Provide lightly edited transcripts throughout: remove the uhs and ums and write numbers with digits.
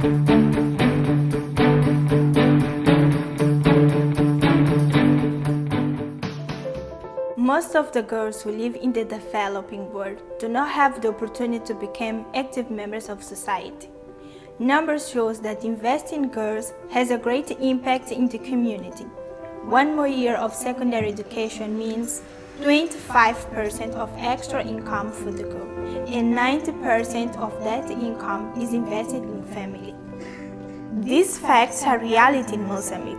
Most of the girls who live in the developing world do not have the opportunity to become active members of society. Numbers show that investing in girls has a great impact in the community. One more year of secondary education means 25% of extra income for the girl, and 90% of that income is invested in family. These facts are reality in Mozambique,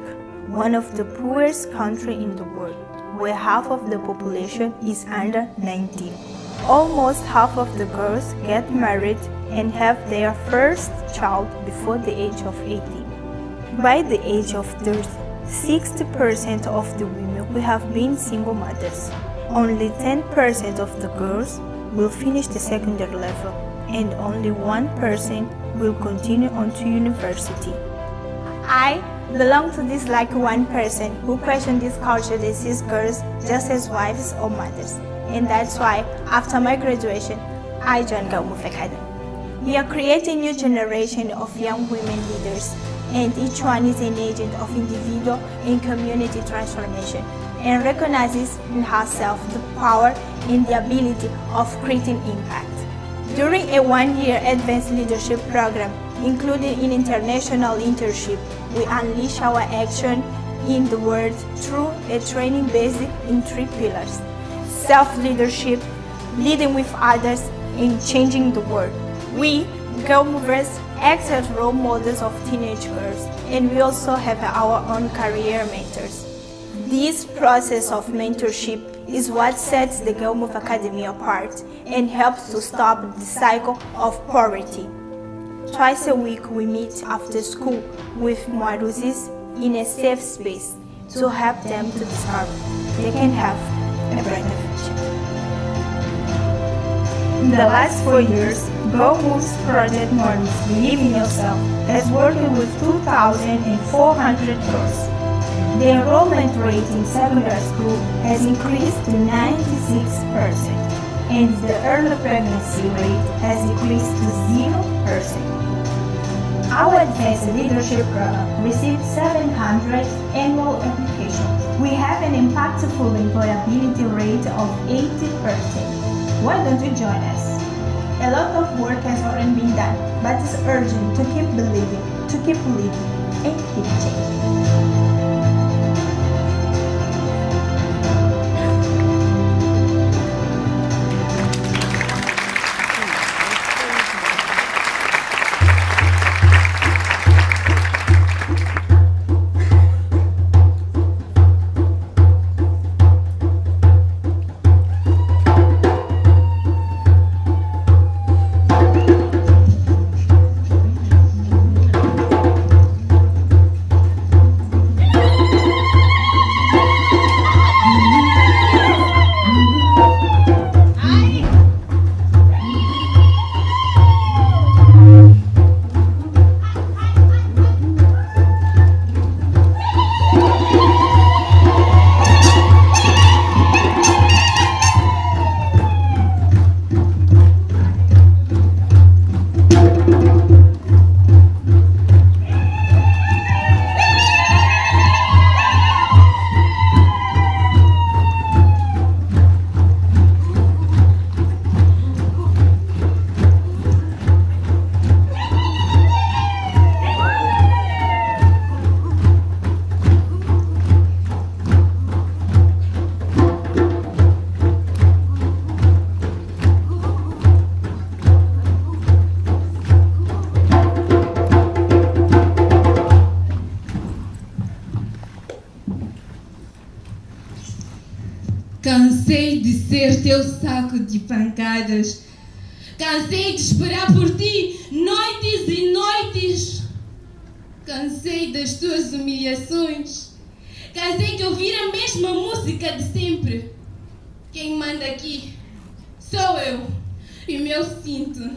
one of the poorest countries in the world, where half of the population is under 19. Almost half of the girls get married and have their first child before the age of 18. By the age of 30, 60% of the women will have been single mothers. Only 10% of the girls will finish the secondary level, and only 1% will continue on to university. I belong to this 1% who question this culture that sees girls just as wives or mothers. And that's why, after my graduation, I joined GoMove Academy. We are creating a new generation of young women leaders, and each one is an agent of individual and community transformation, and recognizes in herself the power and the ability of creating impact. During a one-year advanced leadership program, including in international internship, we unleash our action in the world through a training based in 3 pillars: self-leadership, leading with others, and changing the world. We, Girl Movers, act as role models of teenage girls, and we also have our own career mentors. This process of mentorship is what sets the GoMove Academy apart and helps to stop the cycle of poverty. Twice a week we meet after school with Moaruzis in a safe space to help them to discover they can have a brighter future. In the last 4 years, GoMove's Project Moaruz Believe in Yourself has worked with 2,400 girls. The enrollment rate in secondary school has increased to 96%, and the early pregnancy rate has decreased to 0%. Our Advanced Leadership Program received 700 annual applications. We have an impactful employability rate of 80%. Why don't you join us? A lot of work has already been done, but it's urgent to keep believing, to keep leading, and keep changing. Cansei de ser teu saco de pancadas. Cansei de esperar por ti noites e noites. Cansei das tuas humilhações. Cansei de ouvir a mesma música de sempre. Quem manda aqui sou eu e o meu cinto.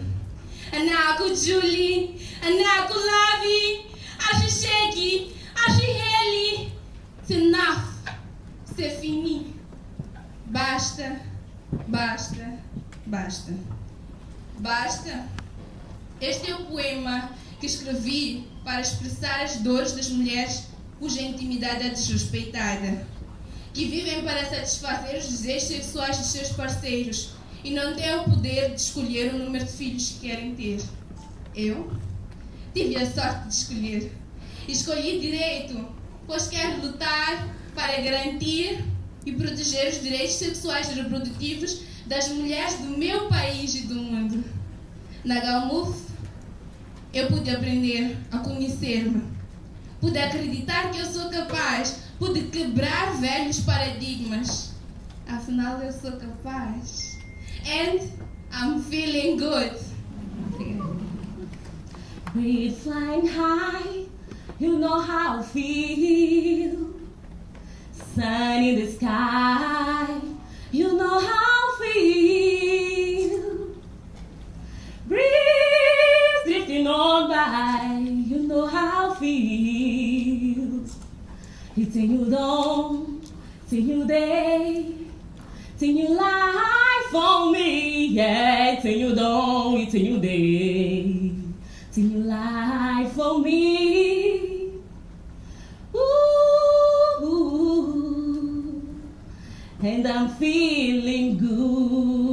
Anaco Julie, Anaco Lavi, Achichegui, Achiheli. C'est naf, c'est fini. Basta, basta, basta. Basta. Este é o poema que escrevi para expressar as dores das mulheres cuja intimidade é desrespeitada, que vivem para satisfazer os desejos sexuais dos seus parceiros e não têm o poder de escolher o número de filhos que querem ter. Eu tive a sorte de escolher. Escolhi direito, pois quero lutar para garantir e proteger os direitos sexuais e reprodutivos das mulheres do meu país e do mundo. Na Galmove, eu pude aprender a conhecer-me, pude acreditar que eu sou capaz, pude quebrar velhos paradigmas. Afinal, eu sou capaz. And I'm feeling good. We're flying high, you know how I feel. Sun in the sky, you know how I feel. Breeze drifting on by, you know how I feel. It's a new dawn, it's a new day, it's a new life for me. Yeah, it's a new dawn, it's a new day, it's a new life for me. Ooh, and I'm feeling good.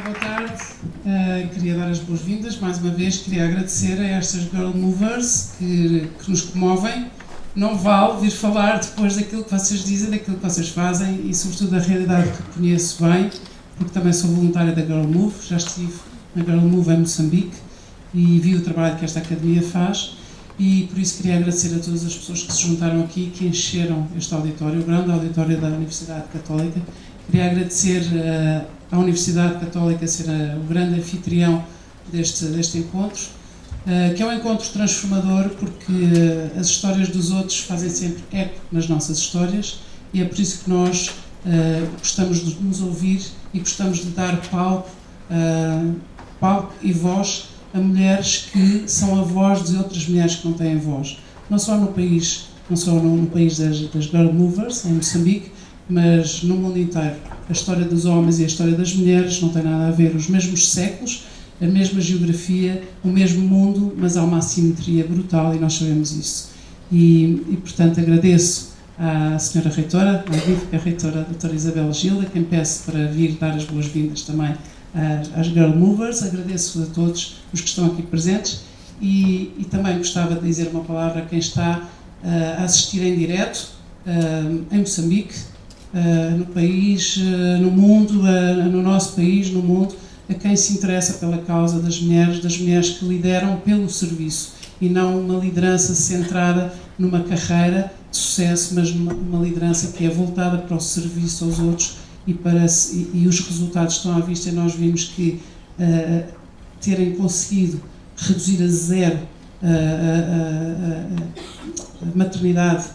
Boa tarde, queria dar as boas-vindas, mais uma vez queria agradecer a estas Girl Movers que nos comovem. Não vale vir falar depois daquilo que vocês dizem, daquilo que vocês fazem e sobretudo da realidade que conheço bem, porque também sou voluntária da Girl Move, já estive na Girl Move em Moçambique e vi o trabalho que esta academia faz e por isso queria agradecer a todas as pessoas que se juntaram aqui, que encheram este auditório, o grande auditório da Universidade Católica. Queria agradecer à Universidade Católica ser o grande anfitrião deste encontro, que é um encontro transformador porque as histórias dos outros fazem sempre eco nas nossas histórias e é por isso que nós gostamos de nos ouvir e gostamos de dar palco e voz a mulheres que são a voz de outras mulheres que não têm voz. Não só no país das Girl Movers, em Moçambique, mas no mundo inteiro. A história dos homens e a história das mulheres não tem nada a ver. Os mesmos séculos, a mesma geografia, o mesmo mundo, mas há uma assimetria brutal e nós sabemos isso. E portanto, agradeço à Sra. Reitora, à magnífica Reitora, a Doutora Isabel Gilda, quem peço para vir dar as boas-vindas também às Girl Movers. Agradeço a todos os que estão aqui presentes e também gostava de dizer uma palavra a quem está a assistir em direto em Moçambique, no país, no mundo, no nosso país, no mundo, a quem se interessa pela causa das mulheres que lideram pelo serviço e não uma liderança centrada numa carreira de sucesso, mas uma liderança que é voltada para o serviço aos outros e os resultados estão à vista. E nós vimos que terem conseguido reduzir a zero a maternidade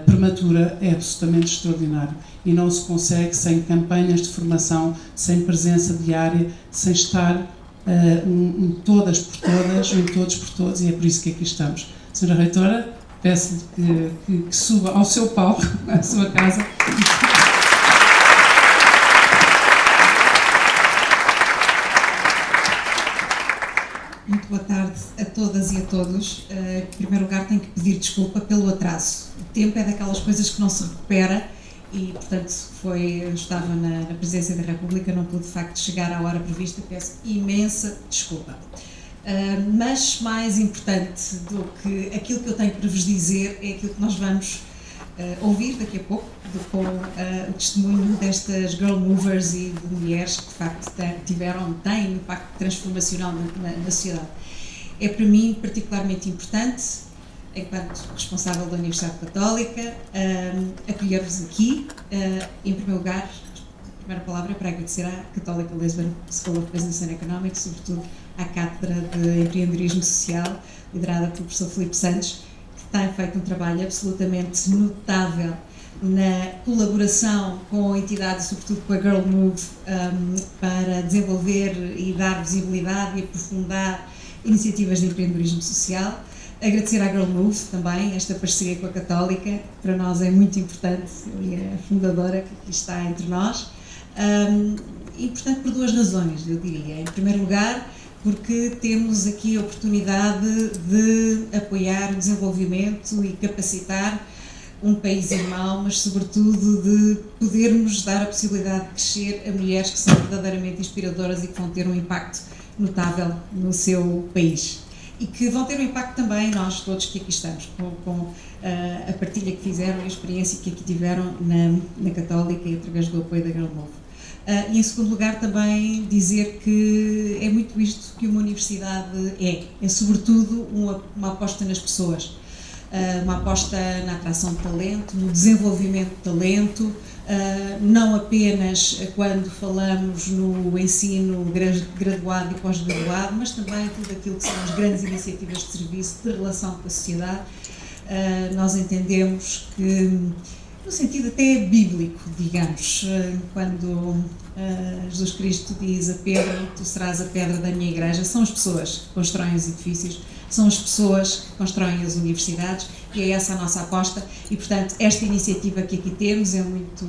prematura é absolutamente extraordinário e não se consegue sem campanhas de formação, sem presença diária, sem estar todas por todas, todos por todos, e é por isso que aqui estamos. Sra. Reitora, peço-lhe que suba ao seu palco, à sua casa. Muito boa tarde a todas e a todos. Em primeiro lugar, tenho que pedir desculpa pelo atraso. O tempo é daquelas coisas que não se recupera e, portanto, eu estava na Presidência da República, não pude de facto chegar à hora prevista, peço imensa desculpa. Mas mais importante do que aquilo que eu tenho para vos dizer é aquilo que nós vamos ouvir daqui a pouco, com o testemunho destas Girl Movers e de mulheres que de facto têm um impacto transformacional na sociedade. É para mim particularmente importante, enquanto responsável da Universidade Católica, acolher-vos aqui, em primeiro lugar, primeira palavra é para agradecer à Católica Lisbon School of Business and Economics, sobretudo à Cátedra de Empreendedorismo Social, liderada pelo professor Filipe Santos, que tem feito um trabalho absolutamente notável na colaboração com entidades, sobretudo com a Girl Move, para desenvolver e dar visibilidade e aprofundar iniciativas de empreendedorismo social. Agradecer à Girl Move também, esta parceria com a Católica, que para nós é muito importante, e é a fundadora que aqui está entre nós. E, portanto, por duas razões, eu diria. Em primeiro lugar, porque temos aqui a oportunidade de apoiar o desenvolvimento e capacitar um país irmão, mas sobretudo de podermos dar a possibilidade de crescer a mulheres que são verdadeiramente inspiradoras e que vão ter um impacto notável no seu país. E que vão ter um impacto também nós todos que aqui estamos, com a partilha que fizeram e a experiência que aqui tiveram na Católica e através do apoio da Girl Move. E em segundo lugar também dizer que é muito isto que uma universidade é sobretudo uma aposta nas pessoas. Uma aposta na atração de talento, no desenvolvimento de talento, não apenas quando falamos no ensino graduado e pós-graduado, mas também tudo aquilo que são as grandes iniciativas de serviço, de relação com a sociedade. Nós entendemos que, no sentido até bíblico, digamos, quando Jesus Cristo diz a Pedro, tu serás a pedra da minha igreja, são as pessoas que constroem os edifícios, são as pessoas que constroem as universidades, e é essa a nossa aposta. E, portanto, esta iniciativa que aqui temos é muito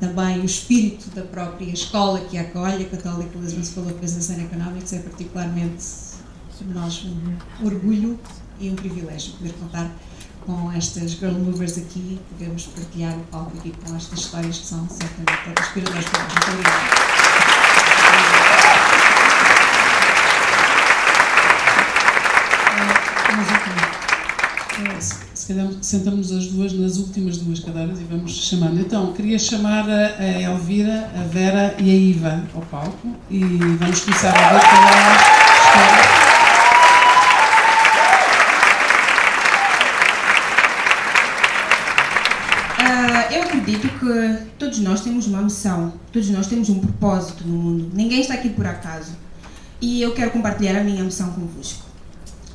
também o espírito da própria escola que a acolhe, a Católica Lisbon School of Business and Economics. É particularmente para nós um orgulho e um privilégio poder contar com estas Girl Movers aqui, podemos partilhar o palco aqui com estas histórias que são certamente inspiradoras para nós. Muito obrigada. Se calhar sentamos as duas nas últimas duas cadeiras e vamos chamando. Então, queria chamar a Elvira, a Vera e a Iva ao palco e vamos começar a ver qual é a história. Eu acredito que todos nós temos uma missão, todos nós temos um propósito no mundo. Ninguém está aqui por acaso. E eu quero compartilhar a minha missão convosco.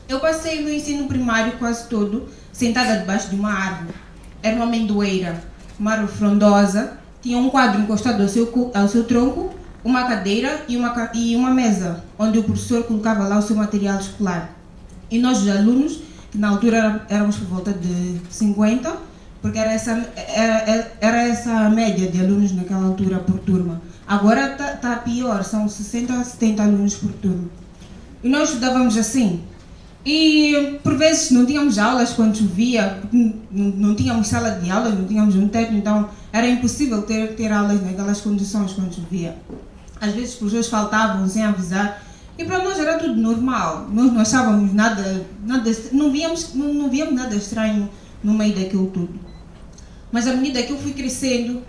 Eu passei no ensino primário quase todo sentada debaixo de uma árvore. Era uma amendoeira, uma árvore frondosa, tinha um quadro encostado ao seu tronco, uma cadeira e uma mesa, onde o professor colocava lá o seu material escolar. E nós, os alunos, que na altura éramos por volta de 50, porque era essa a média de alunos naquela altura por turma. Agora está pior, são 60 a 70 alunos por turma. E nós estudávamos assim. E por vezes não tínhamos aulas quando chovia, não tínhamos sala de aula, não tínhamos um teto, então era impossível ter aulas naquelas condições quando chovia. Às vezes os professores faltavam sem avisar, e para nós era tudo normal. Nós não achávamos nada não víamos nada estranho no meio daquilo tudo. Mas à medida que eu fui crescendo,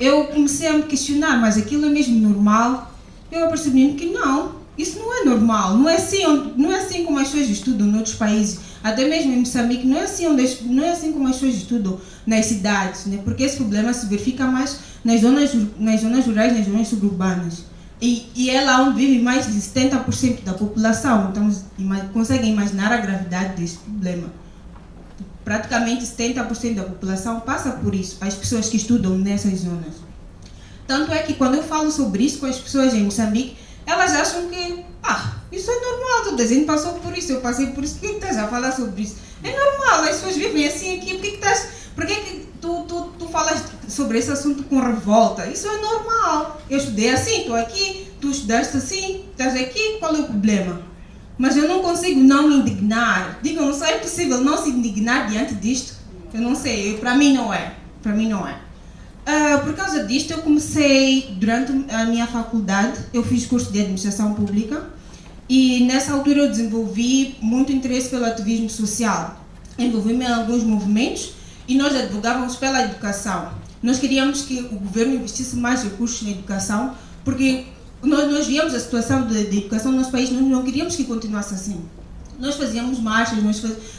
eu comecei a me questionar, mas aquilo é mesmo normal? Eu percebi que não. Isso não é normal, não é assim como as pessoas estudam em outros países, até mesmo em Moçambique, não é assim como as pessoas estudam nas cidades, né? Porque esse problema se verifica mais nas zonas rurais, nas zonas suburbanas. E é lá onde vive mais de 70% da população, então conseguem imaginar a gravidade desse problema. Praticamente 70% da população passa por isso, as pessoas que estudam nessas zonas. Tanto é que quando eu falo sobre isso com as pessoas em Moçambique, elas acham que, isso é normal, toda a gente passou por isso, eu passei por isso, por que estás a falar sobre isso? É normal, as pessoas vivem assim aqui, por que tu falas sobre esse assunto com revolta? Isso é normal, eu estudei assim, estou aqui, tu estudaste assim, estás aqui, qual é o problema? Mas eu não consigo não me indignar, digam, só é possível não se indignar diante disto? Eu não sei, para mim não é. Por causa disto, eu comecei, durante a minha faculdade, eu fiz curso de administração pública e nessa altura eu desenvolvi muito interesse pelo ativismo social. Envolvi-me em alguns movimentos e nós advogávamos pela educação. Nós queríamos que o governo investisse mais recursos na educação, porque nós víamos a situação de educação no nosso país, nós não queríamos que continuasse assim. Nós fazíamos marchas,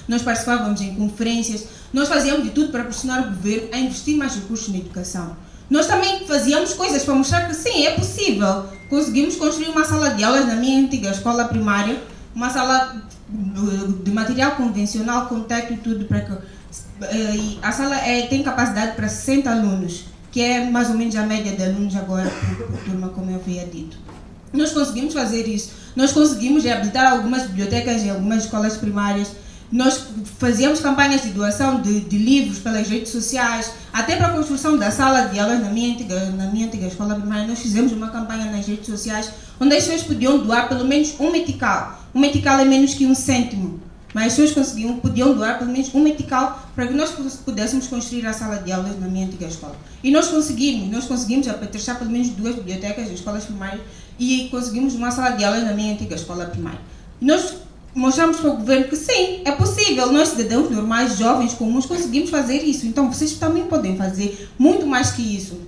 nós participávamos em conferências, nós fazíamos de tudo para pressionar o governo a investir mais recursos na educação. Nós também fazíamos coisas para mostrar que sim, é possível. Conseguimos construir uma sala de aulas na minha antiga escola primária, uma sala de material convencional, com teto e tudo, para que a sala tem capacidade para 60 alunos, que é mais ou menos a média de alunos agora por turma, como eu havia dito. Nós conseguimos fazer isso. Nós conseguimos reabilitar algumas bibliotecas em algumas escolas primárias. Nós fazíamos campanhas de doação de livros pelas redes sociais, até para a construção da sala de aulas na minha antiga escola primária. Nós fizemos uma campanha nas redes sociais onde as pessoas podiam doar pelo menos um metical. Um metical é menos que 1 cêntimo, mas as pessoas podiam doar pelo menos um metical para que nós pudéssemos construir a sala de aulas na minha antiga escola. E nós conseguimos apetrechar pelo menos 2 bibliotecas de escolas primárias e conseguimos uma sala de aulas na minha antiga escola primária. E nós mostramos para o governo que sim, é possível, nós cidadãos normais, jovens, comuns, conseguimos fazer isso. Então vocês também podem fazer muito mais que isso.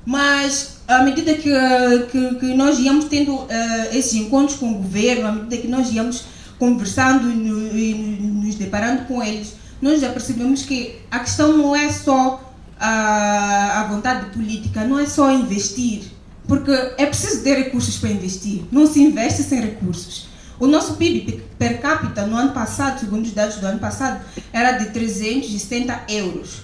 Mas à medida que nós íamos tendo esses encontros com o governo, à medida que nós íamos conversando e nos deparando com eles, nós já percebemos que a questão não é só a vontade política, não é só investir, porque é preciso ter recursos para investir, não se investe sem recursos. O nosso PIB per capita no ano passado, segundo os dados do ano passado, era de 370 euros,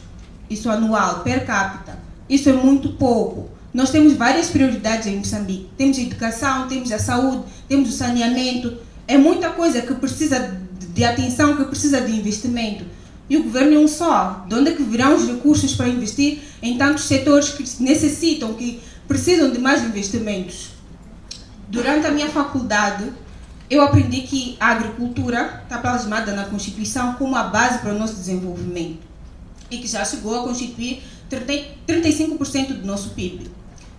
isso anual, per capita. Isso é muito pouco. Nós temos várias prioridades em Moçambique. Temos a educação, temos a saúde, temos o saneamento. É muita coisa que precisa de atenção, que precisa de investimento. E o governo é um só. De onde é que virão os recursos para investir em tantos setores que necessitam, que precisam de mais investimentos? Durante a minha faculdade, eu aprendi que a agricultura está plasmada na Constituição como a base para o nosso desenvolvimento e que já chegou a constituir 35% do nosso PIB.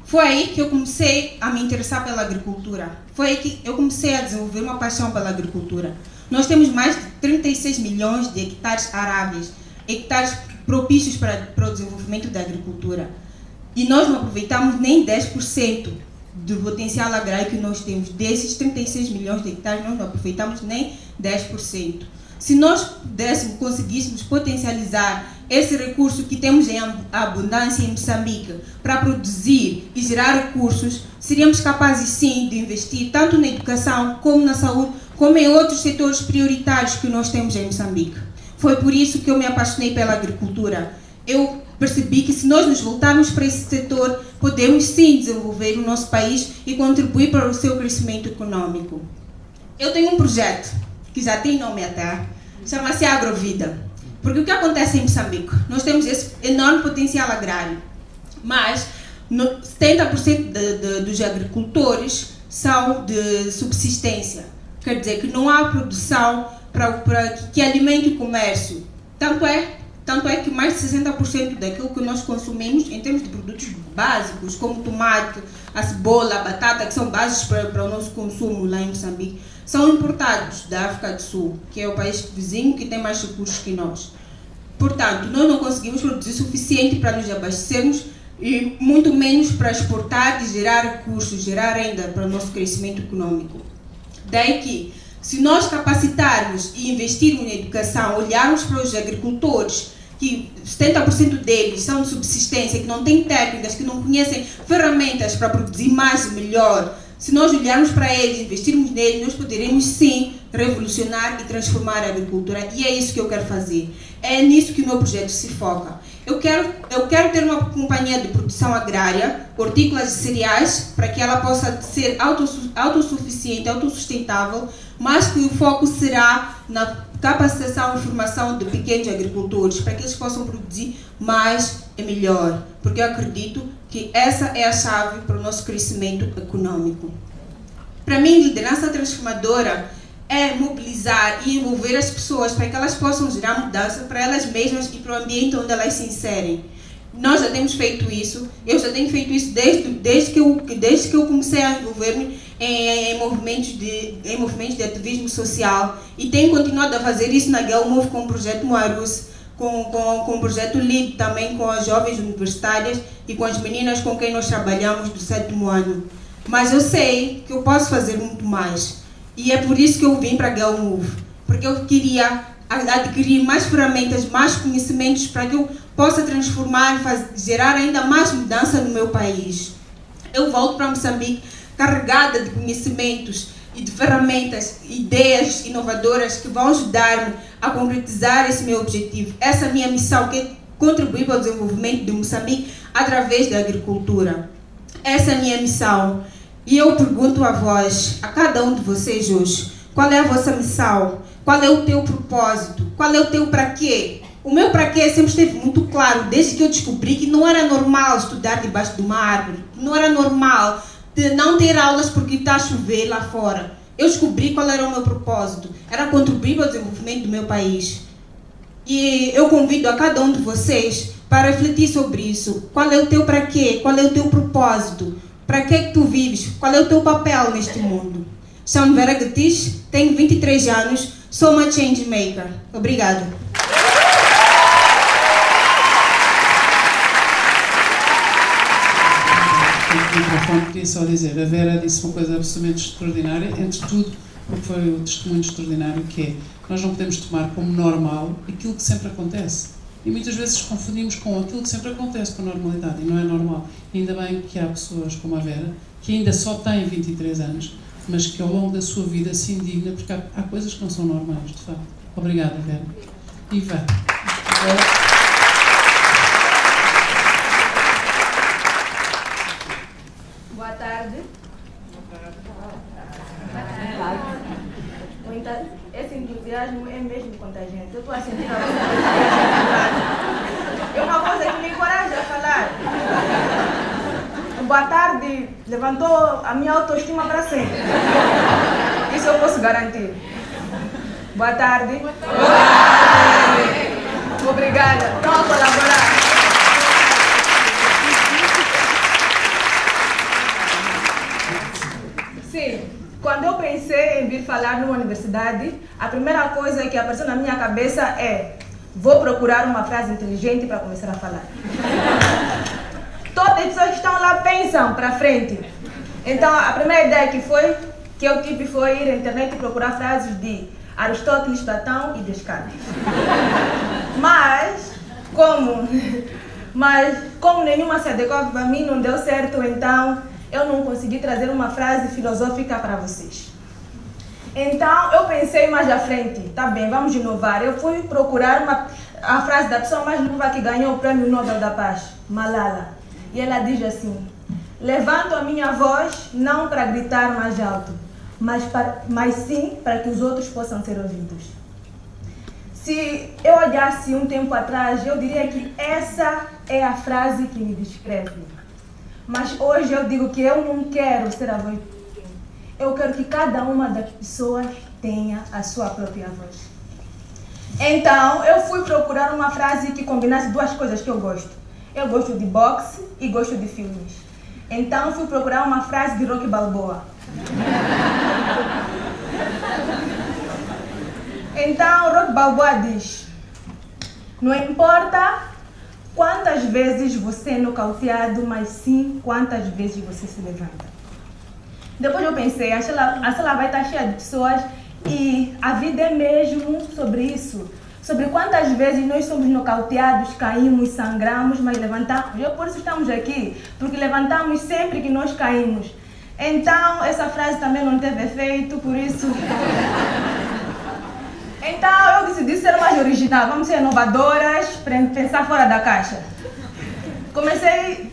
Foi aí que eu comecei a me interessar pela agricultura. Foi aí que eu comecei a desenvolver uma paixão pela agricultura. Nós temos mais de 36 milhões de hectares aráveis, hectares propícios para o desenvolvimento da agricultura. E nós não aproveitamos nem 10% do potencial agrário que nós temos. Desses 36 milhões de hectares, nós não aproveitamos nem 10%. Se nós conseguíssemos potencializar esse recurso que temos em abundância em Moçambique para produzir e gerar recursos, seríamos capazes sim de investir tanto na educação como na saúde, como em outros setores prioritários que nós temos em Moçambique. Foi por isso que eu me apaixonei pela agricultura. Eu percebi que se nós nos voltarmos para esse setor, podemos sim desenvolver o nosso país e contribuir para o seu crescimento econômico. Eu tenho um projeto que já tem nome até, chama-se Agrovida. Porque o que acontece em Moçambique? Nós temos esse enorme potencial agrário, mas 70% dos agricultores são de subsistência. Quer dizer que não há produção que alimente o comércio. Tanto é que mais de 60% daquilo que nós consumimos em termos de produtos básicos, como o tomate, a cebola, a batata, que são bases para o nosso consumo lá em Moçambique, são importados da África do Sul, que é o país vizinho que tem mais recursos que nós. Portanto, nós não conseguimos produzir suficiente para nos abastecermos e muito menos para exportar e gerar recursos, gerar renda para o nosso crescimento econômico. Daí que, se nós capacitarmos e investirmos na educação, olharmos para os agricultores, que 70% deles são de subsistência, que não têm técnicas, que não conhecem ferramentas para produzir mais e melhor, se nós olharmos para eles, investirmos neles, nós poderemos sim revolucionar e transformar a agricultura. E é isso que eu quero fazer. É nisso que o meu projeto se foca. Eu quero ter uma companhia de produção agrária, hortícolas e cereais, para que ela possa ser autossuficiente, autossustentável, mas que o foco será na capacitação e formação de pequenos agricultores, para que eles possam produzir mais e melhor. Porque eu acredito que essa é a chave para o nosso crescimento econômico. Para mim, liderança transformadora é mobilizar e envolver as pessoas para que elas possam gerar mudança para elas mesmas e para o ambiente onde elas se inserem. Nós já temos feito isso, eu já tenho feito isso desde que eu comecei a envolver-me em movimentos de ativismo social e tenho continuado a fazer isso na Girl Move com o projeto Moarus, com o projeto LEAD também com as jovens universitárias e com as meninas com quem nós trabalhamos do 7º ano. Mas eu sei que eu posso fazer muito mais. E é por isso que eu vim para a Girl Move, porque eu queria adquirir mais ferramentas, mais conhecimentos para que eu possa transformar e gerar ainda mais mudança no meu país. Eu volto para Moçambique carregada de conhecimentos e de ferramentas, ideias inovadoras que vão ajudar-me a concretizar esse meu objetivo. Essa minha missão, que é contribuir para o desenvolvimento de Moçambique através da agricultura. Essa é a minha missão. E eu pergunto a vós, a cada um de vocês hoje, qual é a vossa missão? Qual é o teu propósito? Qual é o teu para quê? O meu para quê sempre esteve muito claro, desde que eu descobri que não era normal estudar debaixo de uma árvore, não era normal de não ter aulas porque está a chover lá fora. Eu descobri qual era o meu propósito, era contribuir para o desenvolvimento do meu país. E eu convido a cada um de vocês para refletir sobre isso. Qual é o teu para quê? Qual é o teu propósito? Para que tu vives? Qual é o teu papel neste mundo? Chamo-me Vera Gatiz, tenho 23 anos, sou uma change maker. Obrigada. O microfone queria só dizer, a Vera disse uma coisa absolutamente extraordinária, entre tudo, porque foi o testemunho extraordinário, que é, nós não podemos tomar como normal aquilo que sempre acontece. E muitas vezes confundimos com aquilo que sempre acontece, com a normalidade, e não é normal. E ainda bem que há pessoas como a Vera, que ainda só têm 23 anos, mas que ao longo da sua vida se indigna, porque há coisas que não são normais, de facto. Obrigada, Vera. E vai. Boa tarde. Esse entusiasmo é mesmo contagiante. Eu estou a sentir a vossa entusiasmo. É uma coisa que me encoraja a falar. Boa tarde levantou a minha autoestima para sempre. Isso eu posso garantir. Boa tarde. Boa tarde. Obrigada. Estão a colaborar. Sim, quando eu pensei em vir falar numa universidade, a primeira coisa que apareceu na minha cabeça é: vou procurar uma frase inteligente para começar a falar. Todas as pessoas que estão lá pensam para frente. Então, a primeira ideia que eu tive foi ir à internet e procurar frases de Aristóteles, Platão e Descartes. Mas como nenhuma se adequava para mim, não deu certo, então eu não consegui trazer uma frase filosófica para vocês. Então, eu pensei mais à frente, tá bem, vamos inovar. Eu fui procurar a frase da pessoa mais nova que ganhou o Prêmio Nobel da Paz, Malala. E ela diz assim: levanto a minha voz não para gritar mais alto, mas sim para que os outros possam ser ouvidos. Se eu olhasse um tempo atrás, eu diria que essa é a frase que me descreve. Mas hoje eu digo que eu não quero ser a voz de ninguém. Eu quero que cada uma das pessoas tenha a sua própria voz. Então, eu fui procurar uma frase que combinasse duas coisas que eu gosto. Eu gosto de boxe e gosto de filmes. Então, fui procurar uma frase de Rocky Balboa. Então, Rocky Balboa diz: não importa quantas vezes você é nocauteado, mas sim quantas vezes você se levanta. Depois eu pensei, a sala vai estar cheia de pessoas e a vida é mesmo sobre isso. Sobre quantas vezes nós somos nocauteados, caímos, sangramos, mas levantamos. Por isso estamos aqui, porque levantamos sempre que nós caímos. Então, essa frase também não teve efeito, por isso... Então, eu decidi ser mais original. Vamos ser inovadoras, pensar fora da caixa.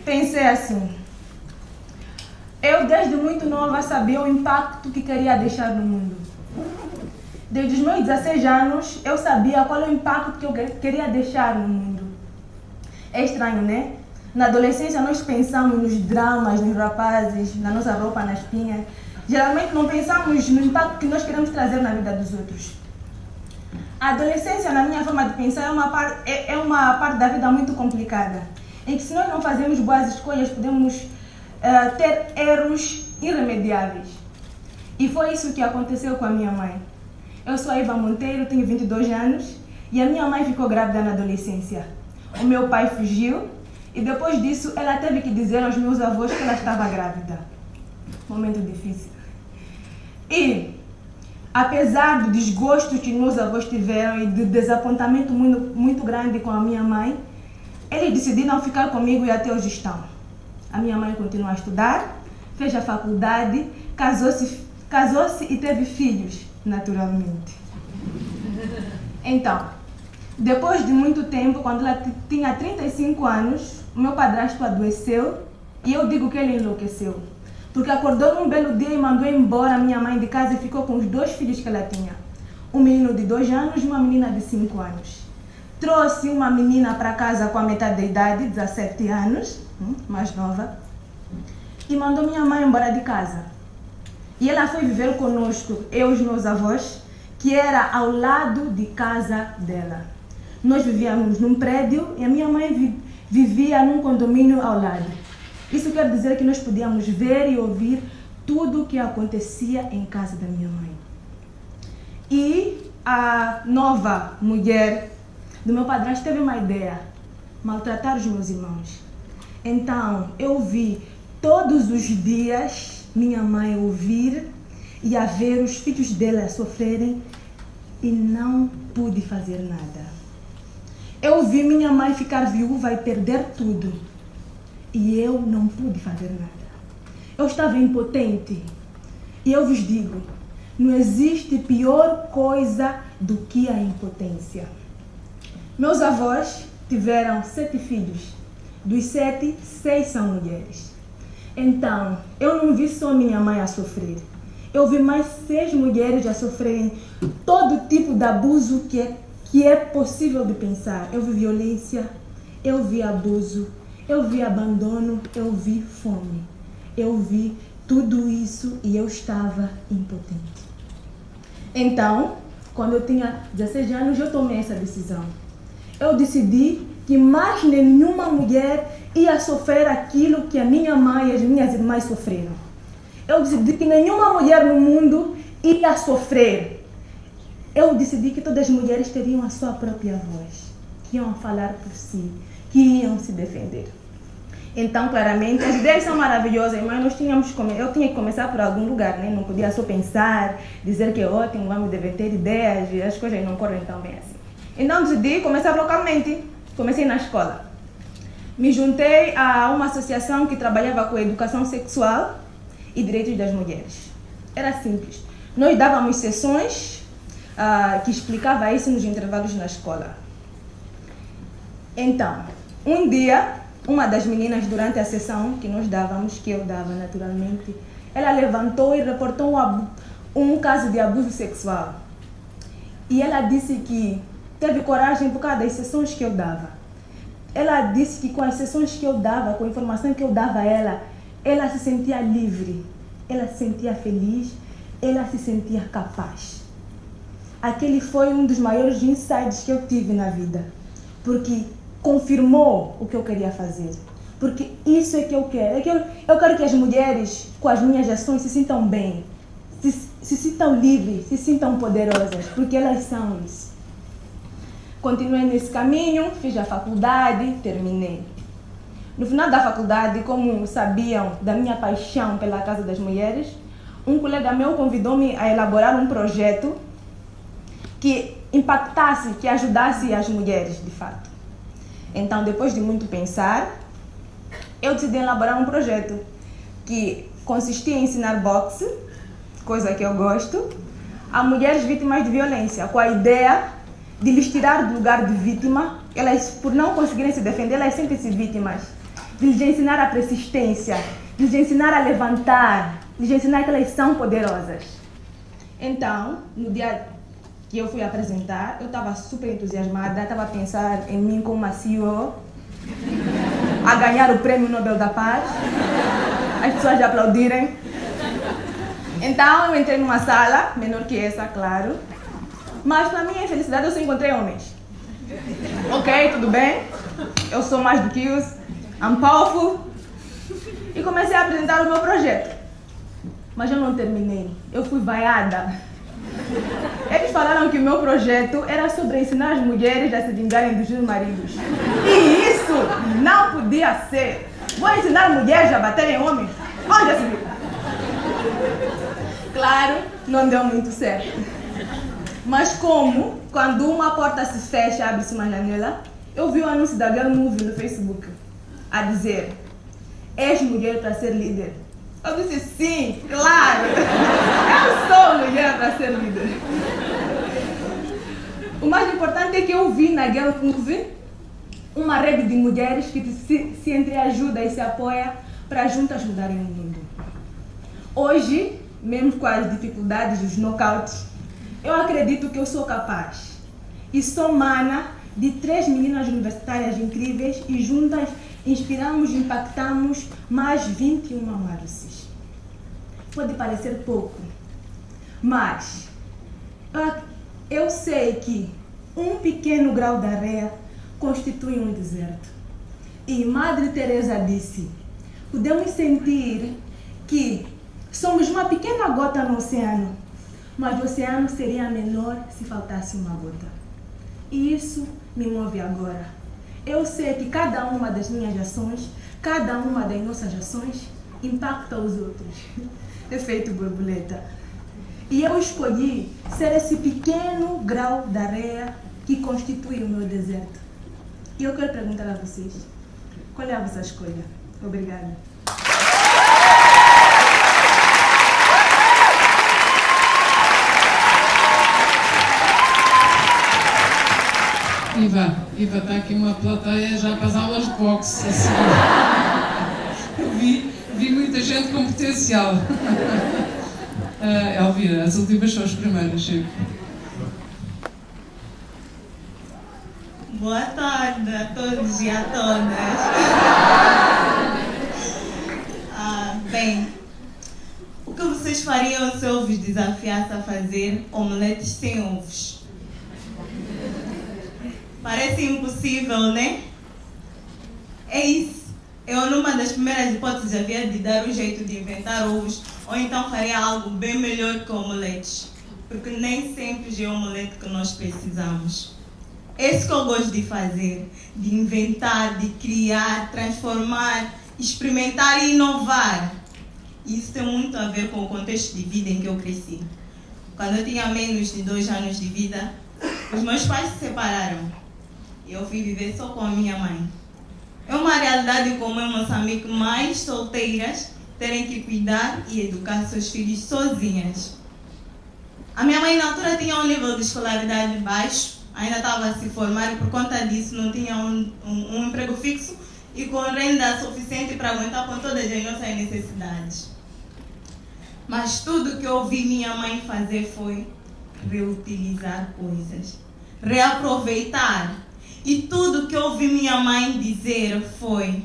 Pensei assim. Eu, desde muito nova, sabia o impacto que queria deixar no mundo. Desde os meus 16 anos, eu sabia qual é o impacto que eu queria deixar no mundo. É estranho, né? Na adolescência, nós pensamos nos dramas, nos rapazes, na nossa roupa, na espinha. Geralmente, não pensamos no impacto que nós queremos trazer na vida dos outros. A adolescência, na minha forma de pensar, é uma parte da vida muito complicada, em que se nós não fazemos boas escolhas, podemos ter erros irremediáveis. E foi isso que aconteceu com a minha mãe. Eu sou a Eva Monteiro, tenho 22 anos, e a minha mãe ficou grávida na adolescência. O meu pai fugiu, e depois disso ela teve que dizer aos meus avós que ela estava grávida. Momento difícil. E, apesar do desgosto que meus avós tiveram e do desapontamento muito grande com a minha mãe, Eles decidiram ficar comigo e até hoje estão. A minha mãe continuou a estudar, fez a faculdade, casou-se e teve filhos, naturalmente. Então, depois de muito tempo, quando ela tinha 35 anos, o meu padrasto adoeceu e eu digo que ele enlouqueceu. Porque acordou num belo dia e mandou embora a minha mãe de casa e ficou com os 2 filhos que ela tinha. Um menino de 2 anos e uma menina de 5 anos. Trouxe uma menina para casa com a metade da idade, 17 anos, mais nova, e mandou minha mãe embora de casa. E ela foi viver conosco, eu e os meus avós, que era ao lado de casa dela. Nós vivíamos num prédio e a minha mãe vivia num condomínio ao lado. Isso quer dizer que nós podíamos ver e ouvir tudo o que acontecia em casa da minha mãe. E a nova mulher do meu padrasto teve uma ideia: maltratar os meus irmãos. Então, eu vi todos os dias minha mãe ouvir e a ver os filhos dela sofrerem e não pude fazer nada. Eu vi minha mãe ficar viúva e perder tudo e eu não pude fazer nada. Eu estava impotente e eu vos digo, não existe pior coisa do que a impotência. Meus avós tiveram 7 filhos. Dos 7, 6 são mulheres. Então, eu não vi só minha mãe a sofrer. Eu vi mais 6 mulheres a sofrerem todo tipo de abuso que é possível de pensar. Eu vi violência, eu vi abuso, eu vi abandono, eu vi fome. Eu vi tudo isso e eu estava impotente. Então, quando eu tinha 16 anos, eu tomei essa decisão. Eu decidi que mais nenhuma mulher ia sofrer aquilo que a minha mãe e as minhas irmãs sofreram. Eu decidi que nenhuma mulher no mundo ia sofrer. Eu decidi que todas as mulheres teriam a sua própria voz, que iam falar por si, que iam se defender. Então, claramente, as ideias são maravilhosas, mas eu tinha que começar por algum lugar, né? Não podia só pensar, dizer que é ótimo, vamos dever ter ideias e as coisas não correm tão bem assim. Então, decidi começar localmente. Comecei na escola. Me juntei a uma associação que trabalhava com educação sexual e direitos das mulheres. Era simples. Nós dávamos sessões que explicavam isso nos intervalos na escola. Então, um dia, uma das meninas, durante a sessão que nós dávamos, que eu dava naturalmente, ela levantou e reportou um caso de abuso sexual. E ela disse que teve coragem por causa das sessões que eu dava. Ela disse que com as sessões que eu dava, com a informação que eu dava a ela se sentia livre, ela se sentia feliz, ela se sentia capaz. Aquele foi um dos maiores insights que eu tive na vida, porque confirmou o que eu queria fazer. Porque isso é que eu quero. Eu quero que as mulheres, com as minhas ações, se sintam bem, se sintam livres, se sintam poderosas, porque elas são isso. Continuei nesse caminho, fiz a faculdade, terminei. No final da faculdade, como sabiam da minha paixão pela Casa das Mulheres, um colega meu convidou-me a elaborar um projeto que impactasse, que ajudasse as mulheres, de fato. Então, depois de muito pensar, eu decidi elaborar um projeto que consistia em ensinar boxe, coisa que eu gosto, a mulheres vítimas de violência, com a ideia de lhes tirar do lugar de vítima. Elas, por não conseguirem se defender, elas sentem-se vítimas. De lhes ensinar a persistência, de lhes ensinar a levantar, de lhes ensinar que elas são poderosas. Então, no dia que eu fui apresentar, eu estava super entusiasmada, estava a pensar em mim como uma CEO, a ganhar o Prêmio Nobel da Paz, as pessoas aplaudirem. Então, eu entrei numa sala, menor que essa, claro, mas para minha infelicidade eu só encontrei homens. Ok, tudo bem, eu sou mais do que os, I'm powerful. E comecei a apresentar o meu projeto. Mas eu não terminei, eu fui vaiada. Eles falaram que o meu projeto era sobre ensinar as mulheres a se vingarem dos seus maridos. E isso não podia ser. Vou ensinar mulheres a baterem homens? Onde já se viu? Claro, não deu muito certo. Mas como, quando uma porta se fecha, abre-se uma janela, eu vi o anúncio da Girl Movie no Facebook a dizer: és mulher para ser líder. Eu disse: sim, claro, eu sou mulher para ser líder. O mais importante é que eu vi na Girl Movie uma rede de mulheres que se entreajuda e se apoia para juntas mudarem o mundo. Hoje, mesmo com as dificuldades dos knockouts, eu acredito que eu sou capaz. E sou mana de 3 meninas universitárias incríveis e juntas inspiramos e impactamos mais 21 Marucis. Pode parecer pouco, mas eu sei que um pequeno grau de areia constitui um deserto. E Madre Teresa disse: podemos sentir que somos uma pequena gota no oceano, mas o oceano seria menor se faltasse uma gota. E isso me move agora. Eu sei que cada uma das minhas ações, cada uma das nossas ações, impacta os outros. Efeito borboleta. E eu escolhi ser esse pequeno grau de areia que constitui o meu deserto. E eu quero perguntar a vocês: qual é a vossa escolha? Obrigada. Iva, está aqui uma plateia já para as aulas de boxe. Assim. Eu vi muita gente com potencial. Elvira, as últimas são as primeiras, Chico. Boa tarde a todos e a todas. Bem, o que vocês fariam se eu vos desafiasse a fazer omeletes sem ovos? Parece impossível, né? É isso. Eu, numa das primeiras hipóteses, havia de dar um jeito de inventar ovos, ou então faria algo bem melhor que omeletes, porque nem sempre é o omelete que nós precisamos. É isso que eu gosto de fazer, de inventar, de criar, transformar, experimentar e inovar. Isso tem muito a ver com o contexto de vida em que eu cresci. Quando eu tinha menos de 2 anos de vida, os meus pais se separaram. Eu fui viver só com a minha mãe. É uma realidade comum em Moçambique, mães solteiras terem que cuidar e educar seus filhos sozinhas. A minha mãe na altura tinha um nível de escolaridade baixo, ainda estava a se formar e por conta disso não tinha um emprego fixo e com renda suficiente para aguentar com todas as nossas necessidades. Mas tudo que eu vi minha mãe fazer foi reutilizar coisas, reaproveitar. E tudo que eu ouvi minha mãe dizer foi: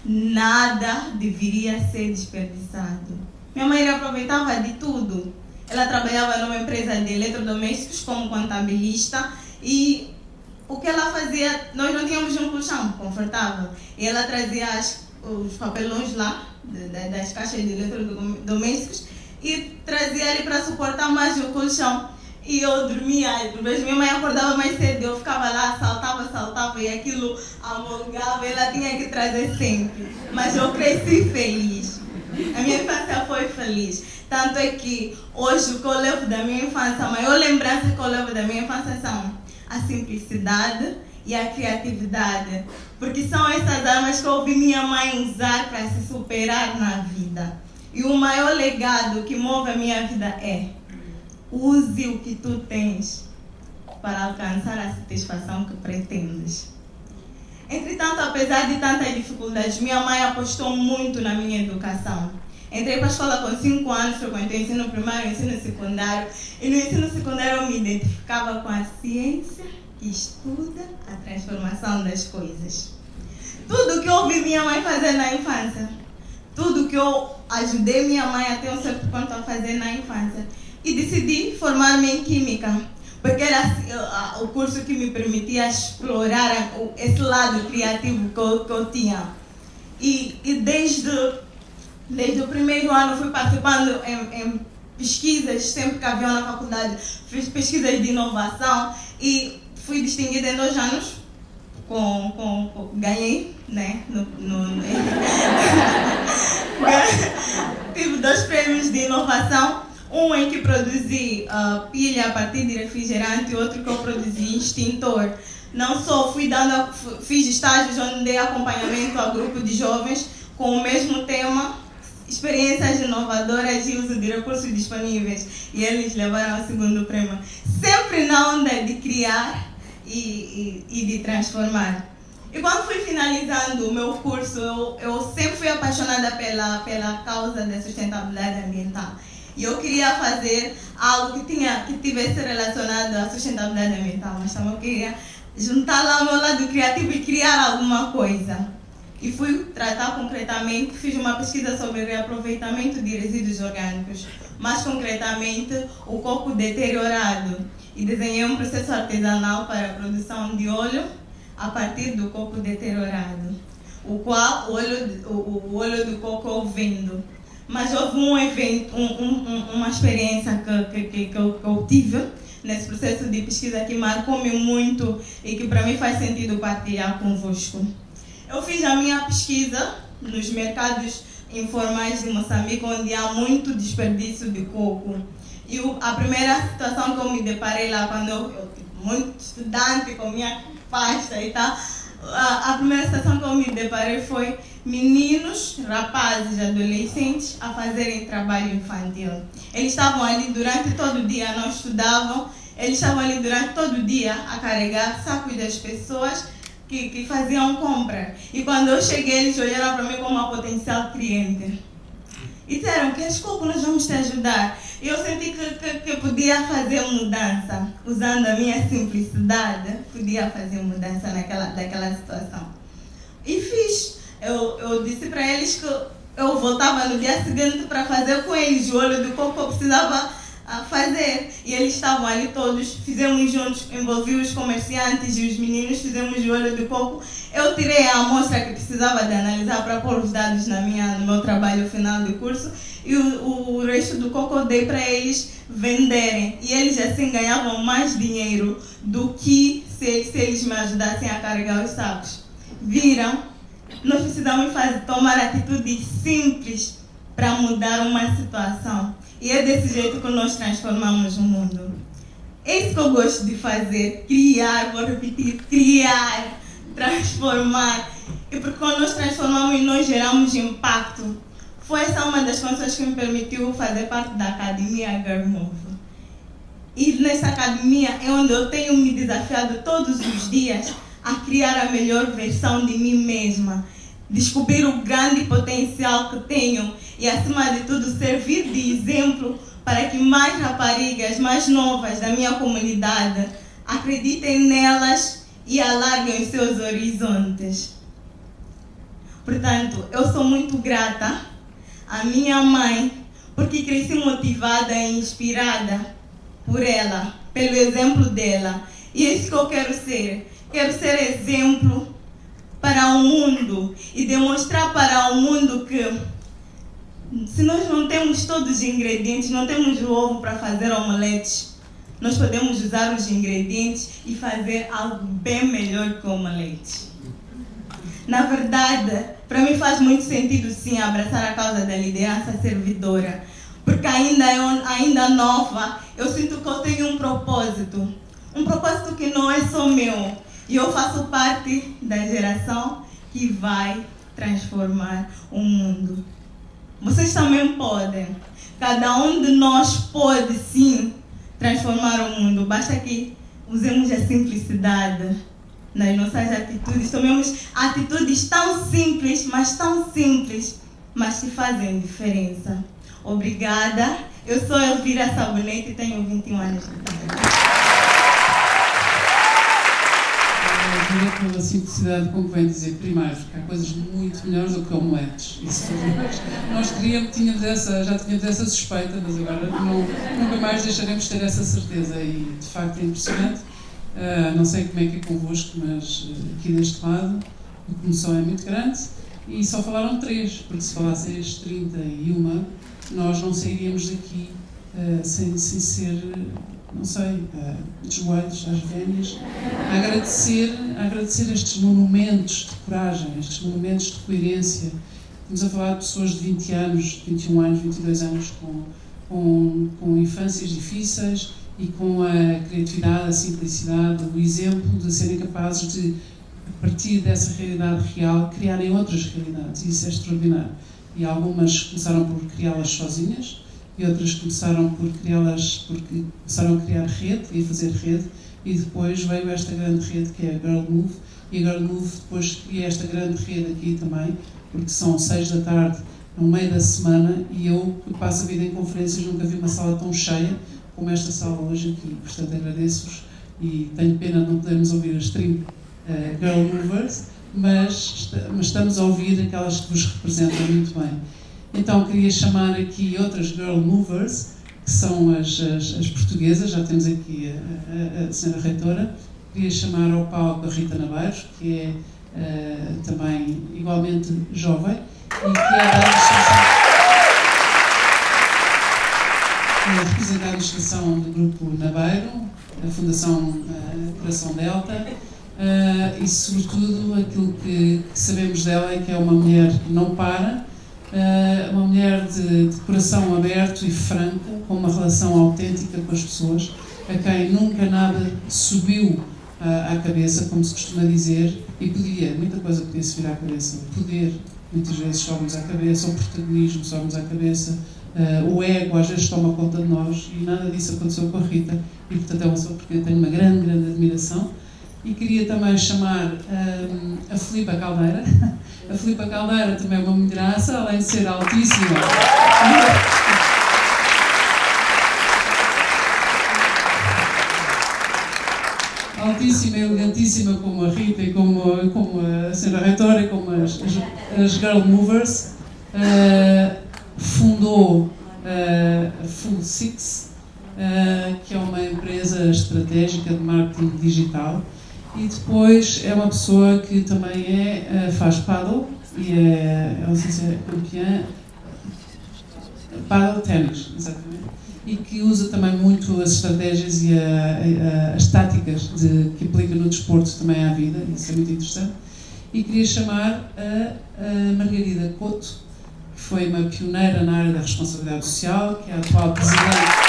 nada deveria ser desperdiçado. Minha mãe reaproveitava de tudo. Ela trabalhava numa empresa de eletrodomésticos como contabilista e o que ela fazia, nós não tínhamos um colchão confortável. E ela trazia os papelões lá, das caixas de eletrodomésticos e trazia ali para suportar mais o colchão. E eu dormia, mas minha mãe acordava mais cedo, eu ficava lá, saltava e aquilo amolgava, ela tinha que trazer sempre. Mas eu cresci feliz, a minha infância foi feliz. Tanto é que hoje o que eu levo da minha infância, a maior lembrança que eu levo da minha infância são a simplicidade e a criatividade. Porque são essas armas que eu vi minha mãe usar para se superar na vida. E o maior legado que move a minha vida é: use o que tu tens para alcançar a satisfação que pretendes. Entretanto, apesar de tantas dificuldades, minha mãe apostou muito na minha educação. Entrei para a escola com 5 anos, frequentei ensino primário e ensino secundário. E no ensino secundário eu me identificava com a ciência que estuda a transformação das coisas. Tudo que eu vi minha mãe fazer na infância, tudo que eu ajudei minha mãe a ter um certo ponto a fazer na infância. E decidi formar-me em Química, porque era o curso que me permitia explorar esse lado criativo que eu tinha. E desde o primeiro ano fui participando em pesquisas, sempre que havia na faculdade, fiz pesquisas de inovação e fui distinguida em 2 anos, ganhei, né? Tive 2 prêmios de inovação. Um em que produzi pilha a partir de refrigerante e outro que eu produzi extintor. Não só fiz estágios onde dei acompanhamento a grupo de jovens com o mesmo tema, experiências inovadoras e uso de recursos disponíveis. E eles levaram o segundo prêmio. Sempre na onda de criar e de transformar. E quando fui finalizando o meu curso, eu sempre fui apaixonada pela causa da sustentabilidade ambiental. E eu queria fazer algo que tivesse relacionado à sustentabilidade ambiental, mas também eu queria juntar lá o meu lado criativo e criar alguma coisa. E fui tratar concretamente, fiz uma pesquisa sobre reaproveitamento de resíduos orgânicos, mais concretamente o coco deteriorado. E desenhei um processo artesanal para a produção de óleo a partir do coco deteriorado, o qual o óleo do coco eu vendo. Mas houve um evento, uma experiência que eu tive nesse processo de pesquisa que marcou-me muito e que para mim faz sentido partilhar convosco. Eu fiz a minha pesquisa nos mercados informais de Moçambique, onde há muito desperdício de coco. E a primeira situação que eu me deparei lá, quando eu muito estudante com minha pasta e tal, a primeira situação que eu me deparei foi meninos, rapazes, adolescentes a fazerem trabalho infantil. Eles estavam ali durante todo o dia, não estudavam, eles estavam ali durante todo o dia a carregar sacos das pessoas que faziam compra. E quando eu cheguei, eles olharam para mim como uma potencial cliente. E disseram, queres coco, nós vamos te ajudar. E eu senti que podia fazer mudança. Usando a minha simplicidade, podia fazer mudança daquela situação. E fiz. Eu disse para eles que eu voltava no dia seguinte para fazer com eles o óleo do coco que eu precisava fazer. E eles estavam ali todos, fizemos juntos, envolvi os comerciantes e os meninos, fizemos o óleo do coco. Eu tirei a amostra que precisava de analisar para pôr os dados no meu trabalho final do curso e o resto do coco eu dei para eles venderem. E eles assim ganhavam mais dinheiro do que se eles me ajudassem a carregar os sacos. Viram? Nós precisamos tomar atitudes simples para mudar uma situação. E é desse jeito que nós transformamos o mundo. É isso que eu gosto de fazer. Criar, vou repetir, criar, transformar. E porque quando nós transformamos, nós geramos impacto. Foi essa uma das coisas que me permitiu fazer parte da Academia Girl Move. E nessa academia é onde eu tenho me desafiado todos os dias a criar a melhor versão de mim mesma. Descobrir o grande potencial que tenho e, acima de tudo, servir de exemplo para que mais raparigas, mais novas da minha comunidade acreditem nelas e alarguem os seus horizontes. Portanto, eu sou muito grata à minha mãe, porque cresci motivada e inspirada por ela, pelo exemplo dela. E é isso que eu quero ser. Quero ser exemplo para o mundo e demonstrar para o mundo que se nós não temos todos os ingredientes, não temos o ovo para fazer omeletes, nós podemos usar os ingredientes e fazer algo bem melhor que o omelete. Na verdade, para mim faz muito sentido sim abraçar a causa da liderança servidora, porque ainda nova, eu sinto que eu tenho um propósito que não é só meu. E eu faço parte da geração que vai transformar o mundo. Vocês também podem. Cada um de nós pode, sim, transformar o mundo. Basta que usemos a simplicidade nas nossas atitudes. Tomemos atitudes tão simples, mas que fazem diferença. Obrigada. Eu sou Elvira Sabonete e tenho 21 anos de idade. Pela simplicidade, como vem dizer, primeiro, que há coisas muito melhores do que omeletes. Isso nós já tínhamos essa suspeita, mas agora nunca mais deixaremos de ter essa certeza. E de facto é impressionante. Não sei como é que é convosco, mas aqui deste lado a comoção é muito grande e só falaram 3, porque se falassem as 31, nós não sairíamos daqui sem ser, não sei, de joelhos às vénias, a agradecer estes monumentos de coragem, estes monumentos de coerência. Estamos a falar de pessoas de 20 anos, 21 anos, 22 anos, com infâncias difíceis e com a criatividade, a simplicidade, o exemplo de serem capazes de, a partir dessa realidade real, criarem outras realidades. E isso é extraordinário. E algumas começaram por criá-las sozinhas e outras começaram por criá-las porque começaram a criar rede e a fazer rede, e depois veio esta grande rede que é a Girl Move, e a Girl Move depois cria esta grande rede aqui também, porque são 6 da tarde no meio da semana, e eu que passo a vida em conferências nunca vi uma sala tão cheia como esta sala hoje aqui. Portanto, agradeço-vos e tenho pena de não podermos ouvir as 30 Girl Movers, mas estamos a ouvir aquelas que vos representam muito bem. Então, queria chamar aqui outras Girl Movers, que são as portuguesas. Já temos aqui a senhora reitora. Queria chamar ao palco a Rita Nabeiros, que é também igualmente jovem e que é a representante da administração do Grupo Nabeiro, a Fundação Coração Delta, e sobretudo aquilo que sabemos dela é que é uma mulher que não para, uma mulher de coração aberto e franco, com uma relação autêntica com as pessoas, a quem nunca nada subiu à cabeça, como se costuma dizer, e muita coisa podia-se vir à cabeça. O poder, muitas vezes, sobe-nos à cabeça, o protagonismo sobe-nos à cabeça, o ego às vezes toma conta de nós, e nada disso aconteceu com a Rita, e portanto é uma pessoa porque eu tenho uma grande, grande admiração. E queria também chamar a Filipa Caldeira. A Filipa Caldeira também é uma mulheraça, além de ser altíssima. Altíssima e elegantíssima como a Rita e como a senhora reitora e como as Girl Movers. Fundou a Full Six, que é uma empresa estratégica de marketing digital, e depois é uma pessoa que também faz paddle e é campeã paddle ténis, exatamente, e que usa também muito as estratégias e as táticas que aplica no desporto também à vida. Isso é muito interessante. E queria chamar a Margarida Couto, que foi uma pioneira na área da responsabilidade social, que é a atual presidente.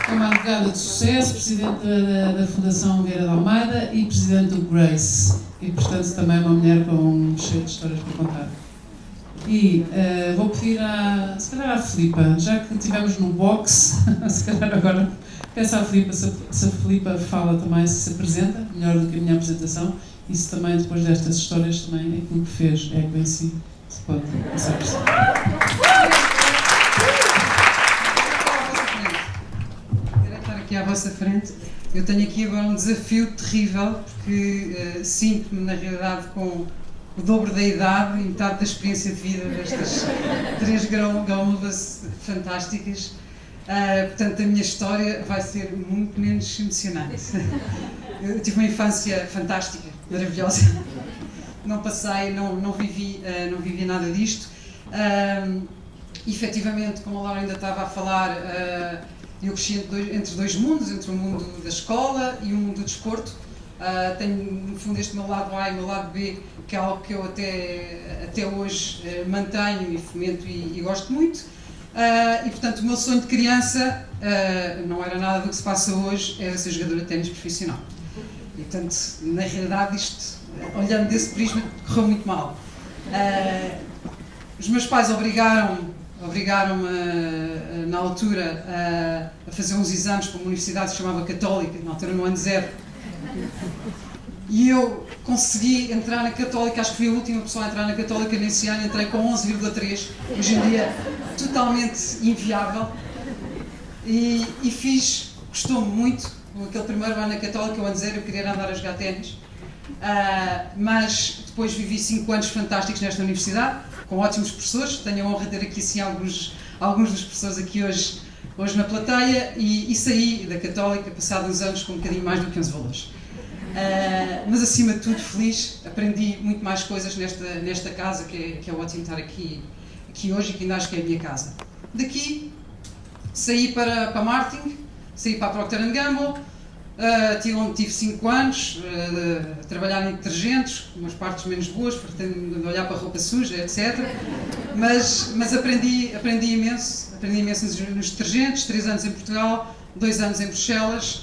É uma advogada de sucesso, presidente da Fundação Vieira de Almeida e presidente do Grace. E, portanto, também é uma mulher com cheio de histórias para contar. E vou pedir se calhar à Filipa, já que estivemos no box, se calhar agora peço à Filipa se a Filipa fala também, se apresenta, melhor do que a minha apresentação, e se também, depois destas histórias, também aquilo que fez é em si, se pode passar por cima. Aqui à vossa frente, eu tenho aqui agora um desafio terrível, porque sinto-me na realidade com o dobro da idade e metade da experiência de vida destas 3 girl-movers fantásticas. Portanto, a minha história vai ser muito menos emocionante. Eu tive uma infância fantástica, maravilhosa. Não vivi nada disto. Efetivamente, como a Laura ainda estava a falar, eu cresci entre 2 mundos, entre o mundo da escola e o mundo do desporto. Tenho, no fundo, este meu lado A e o meu lado B, que é algo que eu até hoje mantenho e fomento e gosto muito. E, portanto, o meu sonho de criança não era nada do que se passa hoje, era ser jogadora de ténis profissional. E, portanto, na realidade, isto, olhando desse prisma, correu muito mal. Os meus pais obrigaram-me na altura a fazer uns exames para uma universidade que se chamava Católica, na altura no ano 0. E eu consegui entrar na Católica, acho que fui a última pessoa a entrar na Católica nesse ano, entrei com 11,3, hoje em dia totalmente inviável. E fiz, gostou-me muito, aquele primeiro ano na Católica, o ano 0, eu queria andar a jogar ténis. Mas depois vivi 5 anos fantásticos nesta universidade, com ótimos professores. Tenho a honra de ter aqui assim, alguns dos professores aqui hoje na plateia, e saí da Católica, passado uns anos, com um bocadinho mais do que 11 valores. Mas acima de tudo feliz, aprendi muito mais coisas nesta casa, que é ótimo estar aqui hoje, e que ainda acho que é a minha casa. Daqui saí para marketing, saí para a Procter & Gamble, onde tive 5 anos, a trabalhar em detergentes, umas partes menos boas, porque tenho de olhar para a roupa suja, etc. Mas aprendi imenso nos detergentes, 3 anos em Portugal, 2 anos em Bruxelas,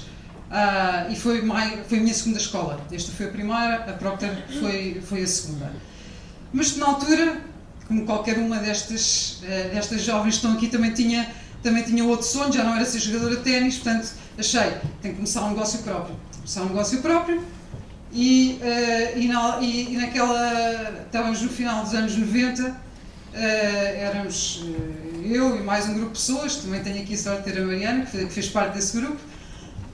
e foi a minha segunda escola. Esta foi a primeira, a Procter foi a segunda. Mas na altura, como qualquer uma destas jovens que estão aqui, também tinha outro sonho, já não era ser jogadora de ténis, portanto achei, tenho que começar um negócio próprio. E estávamos no final dos anos 90, éramos eu e mais um grupo de pessoas, também tenho aqui a sorte de ter a Mariana, que fez parte desse grupo.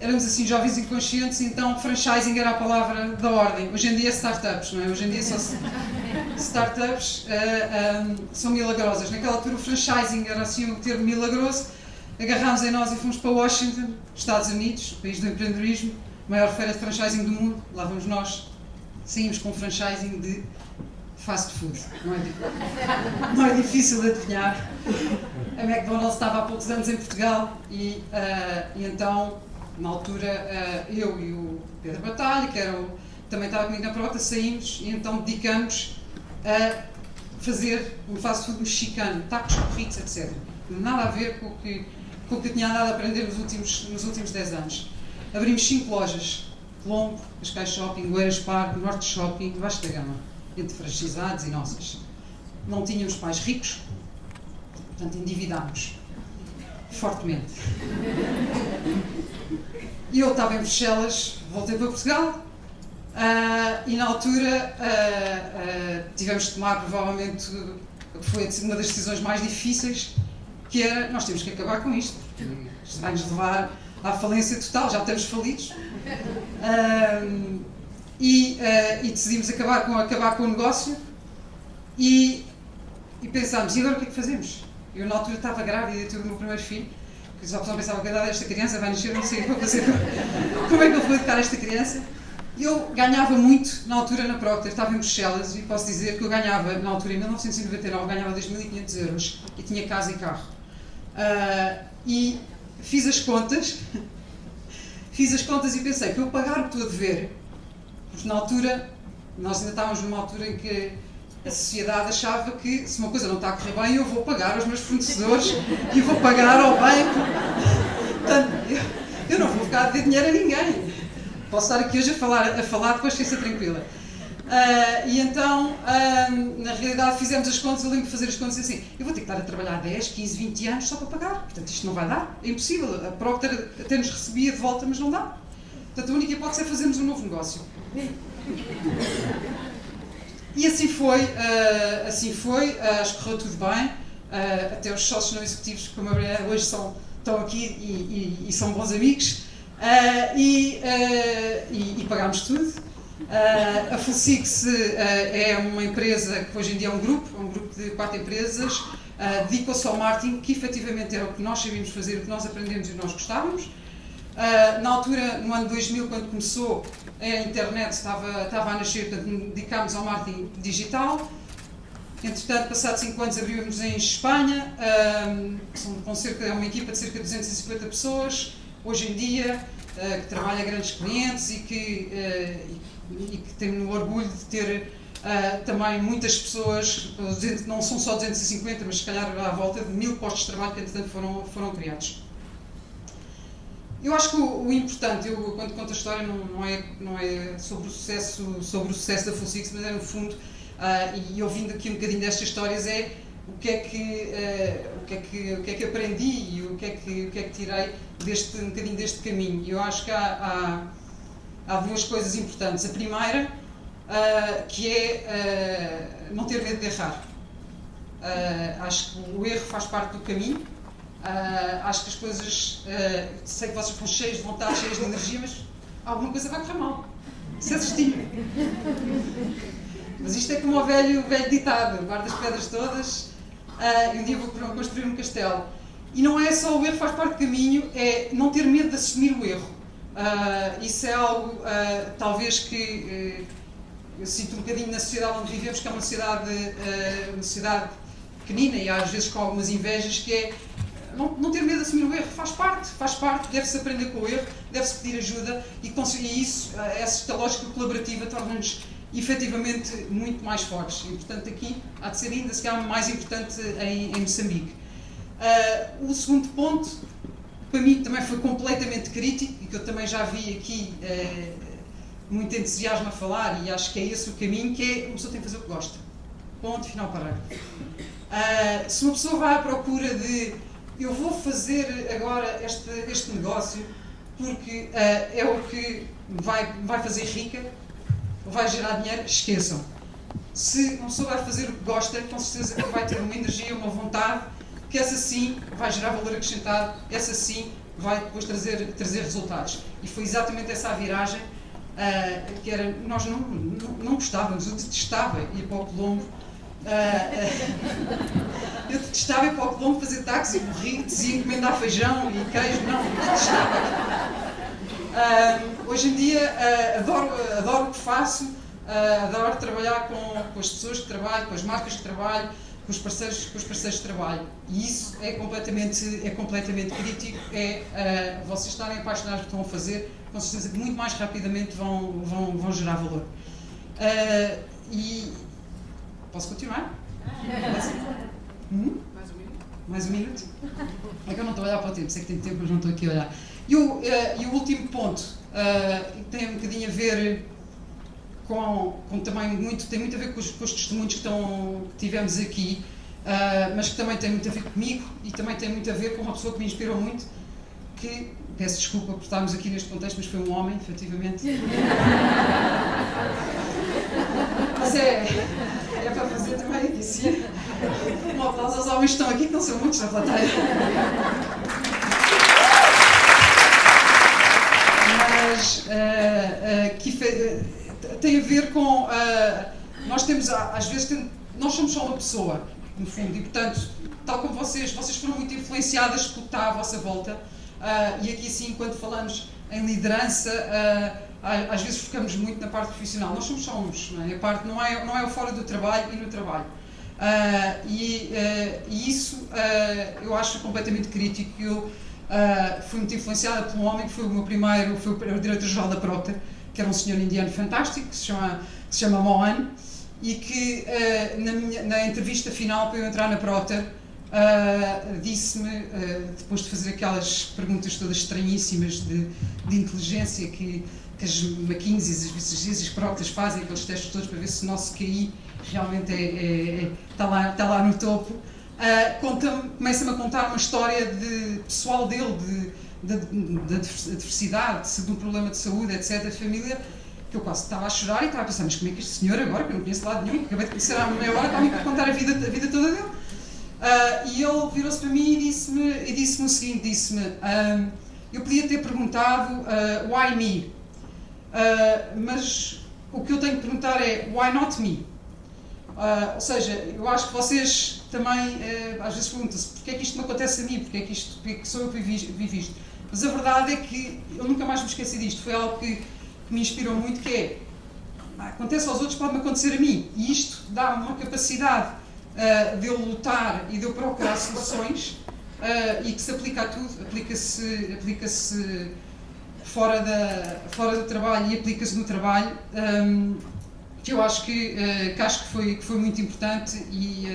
Éramos assim jovens inconscientes, então franchising era a palavra da ordem. Hoje em dia startups, não é? Hoje em dia só startups são milagrosas. Naquela altura o franchising era assim um termo milagroso. Agarrámos em nós e fomos para Washington, Estados Unidos, o país do empreendedorismo, maior feira de franchising do mundo. Lá vamos nós, saímos com franchising de fast food. Não é difícil de adivinhar. A McDonald's estava há poucos anos em Portugal e então, na altura, eu e o Pedro Batalha, que também estava comigo na Procter, saímos e então dedicamos a fazer um fast food mexicano, tacos, burritos, etc. Nada a ver com o que eu tinha andado a aprender nos últimos 10 anos. Abrimos 5 lojas: Colombo, Cascais Shopping, Oeiras Parque, Norte Shopping, Vasco da Gama, entre franchisados e nossas. Não tínhamos pais ricos, portanto endividámos fortemente. E eu estava em Bruxelas, voltei para Portugal, e na altura tivemos de tomar provavelmente o que foi uma das decisões mais difíceis, que era, nós temos que acabar com isto. Isto vai-nos levar à falência total, já estamos falidos. E decidimos acabar com o negócio e pensámos, e agora o que é que fazemos? Eu na altura estava grávida e tive o meu primeiro filho, que só pensava que a idade desta criança vai nascer, não sei o que vou fazer, como é que eu vou educar esta criança? Eu ganhava muito na altura na Procter, estava em Bruxelas e posso dizer que eu ganhava, na altura em 1999, ganhava 2.500 euros e tinha casa e carro. E fiz as contas e pensei que eu pagar o que estou a dever, porque na altura, nós ainda estávamos numa altura em que a sociedade achava que se uma coisa não está a correr bem, eu vou pagar aos meus fornecedores e vou pagar ao banco. Portanto, eu não vou ficar a dever dinheiro a ninguém. Posso estar aqui hoje a falar depois esqueça tranquila. E então, na realidade, fizemos as contas. Eu lembro de fazer as contas assim: eu vou ter que estar a trabalhar 10, 15, 20 anos só para pagar. Portanto, isto não vai dar. É impossível. A Procter até nos recebia de volta, mas não dá. Portanto, a única hipótese é fazermos um novo negócio. E assim foi, acho que correu tudo bem, até os sócios não executivos, como a Mariana, hoje estão aqui e são bons amigos, e pagámos tudo. A Fulsix é uma empresa que hoje em dia é um grupo de 4 empresas, dedicou-se ao marketing, que efetivamente era o que nós sabíamos fazer, o que nós aprendemos e o que nós gostávamos. Na altura, no ano 2000, quando começou, a internet estava a nascer, portanto, dedicámos ao marketing digital. Entretanto, passados 5 anos, abrimos em Espanha, é uma equipa de cerca de 250 pessoas, hoje em dia, que trabalha a grandes clientes e que tem o orgulho de ter também muitas pessoas, não são só 250, mas se calhar à volta de 1000 postos de trabalho que, entretanto, foram criados. Eu acho que o importante, eu quando conto a história não é sobre o sucesso da Fulsix, mas é no fundo, e ouvindo aqui um bocadinho destas histórias, é o que é que aprendi e o que é que tirei um bocadinho deste caminho. Eu acho que há 2 coisas importantes. A primeira, que é não ter medo de errar. Acho que o erro faz parte do caminho. Acho que as coisas, sei que vocês estão cheios de vontade, cheios de energia, mas alguma coisa vai correr mal. Isso é destino. Mas isto é como o velho ditado: guarda as pedras todas e um dia vou construir um castelo. E não é só o erro faz parte do caminho, é não ter medo de assumir o erro. Isso é algo, talvez, que eu sinto um bocadinho na sociedade onde vivemos, que é uma sociedade pequenina e às vezes com algumas invejas, que é não ter medo de assumir o erro, faz parte, deve-se aprender com o erro, deve-se pedir ajuda e isso, esta lógica colaborativa torna-nos efetivamente muito mais fortes. E, portanto, aqui há de ser ainda, se calhar, mais importante em Moçambique. O segundo ponto, para mim, também foi completamente crítico e que eu também já vi aqui muito entusiasmo a falar, e acho que é esse o caminho, que é uma pessoa tem que fazer o que gosta. Ponto, final, parágrafo. Se uma pessoa vai à procura de eu vou fazer agora este negócio porque é o que vai fazer rica, vai gerar dinheiro, esqueçam. Se uma pessoa vai fazer o que gosta, com certeza que vai ter uma energia, uma vontade, que essa sim vai gerar valor acrescentado, essa sim vai depois trazer resultados. E foi exatamente essa a viragem que era, nós não gostávamos, eu detestava ir para o Colombo. Eu detestava ir para o Colombo fazer táxi, morri, dizia encomendar feijão e queijo, não, eu detestava. Hoje em dia adoro o que faço, adoro trabalhar com as pessoas que trabalho, com as marcas que trabalho, com os parceiros de trabalho. E isso é completamente crítico, vocês estarem apaixonados pelo que estão a fazer, com certeza que muito mais rapidamente vão gerar valor. E posso continuar? Mais um minuto? É que eu não estou a olhar para o tempo, sei que tenho tempo, mas não estou aqui a olhar. E o último ponto, tem um bocadinho a ver com também tem muito a ver com os testemunhos que tivemos aqui, mas que também tem muito a ver comigo e também tem muito a ver com uma pessoa que me inspirou muito, que, peço desculpa por estarmos aqui neste contexto, mas foi um homem, efetivamente. Mas é para fazer também aqui, sim. Um aplauso aos homens que estão aqui, que não são muitos na plateia. Mas tem a ver com... nós temos, às vezes, nós somos só uma pessoa, no fundo, e portanto, tal como vocês foram muito influenciadas pelo que está à vossa volta, e aqui sim, quando falamos em liderança, às vezes focamos muito na parte profissional. Nós somos só uns, não é? A parte não é o fora do trabalho e no trabalho. E isso eu acho completamente crítico. Eu fui muito influenciada por um homem que foi o meu primeiro, foi o diretor-geral da Procter, que era um senhor indiano fantástico, que se chama Mohan, e que na entrevista final para eu entrar na Procter, disse-me, depois de fazer aquelas perguntas todas estranhíssimas de inteligência que as McKinsey, as BCGs e as Procters fazem, aqueles testes todos para ver se o nosso QI realmente está lá no topo, começa-me a contar uma história pessoal dele, da adversidade, de um problema de saúde, etc., de família, que eu quase estava a chorar e estava a pensar, mas como é que este senhor agora, que eu não conheço de lado nenhum, que acabei de conhecer há meia hora, está-me a contar a vida toda dele. E ele virou-se para mim e disse-me o seguinte, eu podia ter perguntado, why me? Mas o que eu tenho que perguntar é, why not me? Ou seja, eu acho que vocês também, às vezes perguntam-se, porque é que isto me acontece a mim, porque é que sou eu que vivi isto? Mas a verdade é que eu nunca mais me esqueci disto, foi algo que me inspirou muito, que é, acontece aos outros, pode-me acontecer a mim, e isto dá-me uma capacidade de eu lutar e de eu procurar soluções, e que se aplica a tudo, aplica-se fora do trabalho e aplica-se no trabalho, que eu acho que foi muito importante e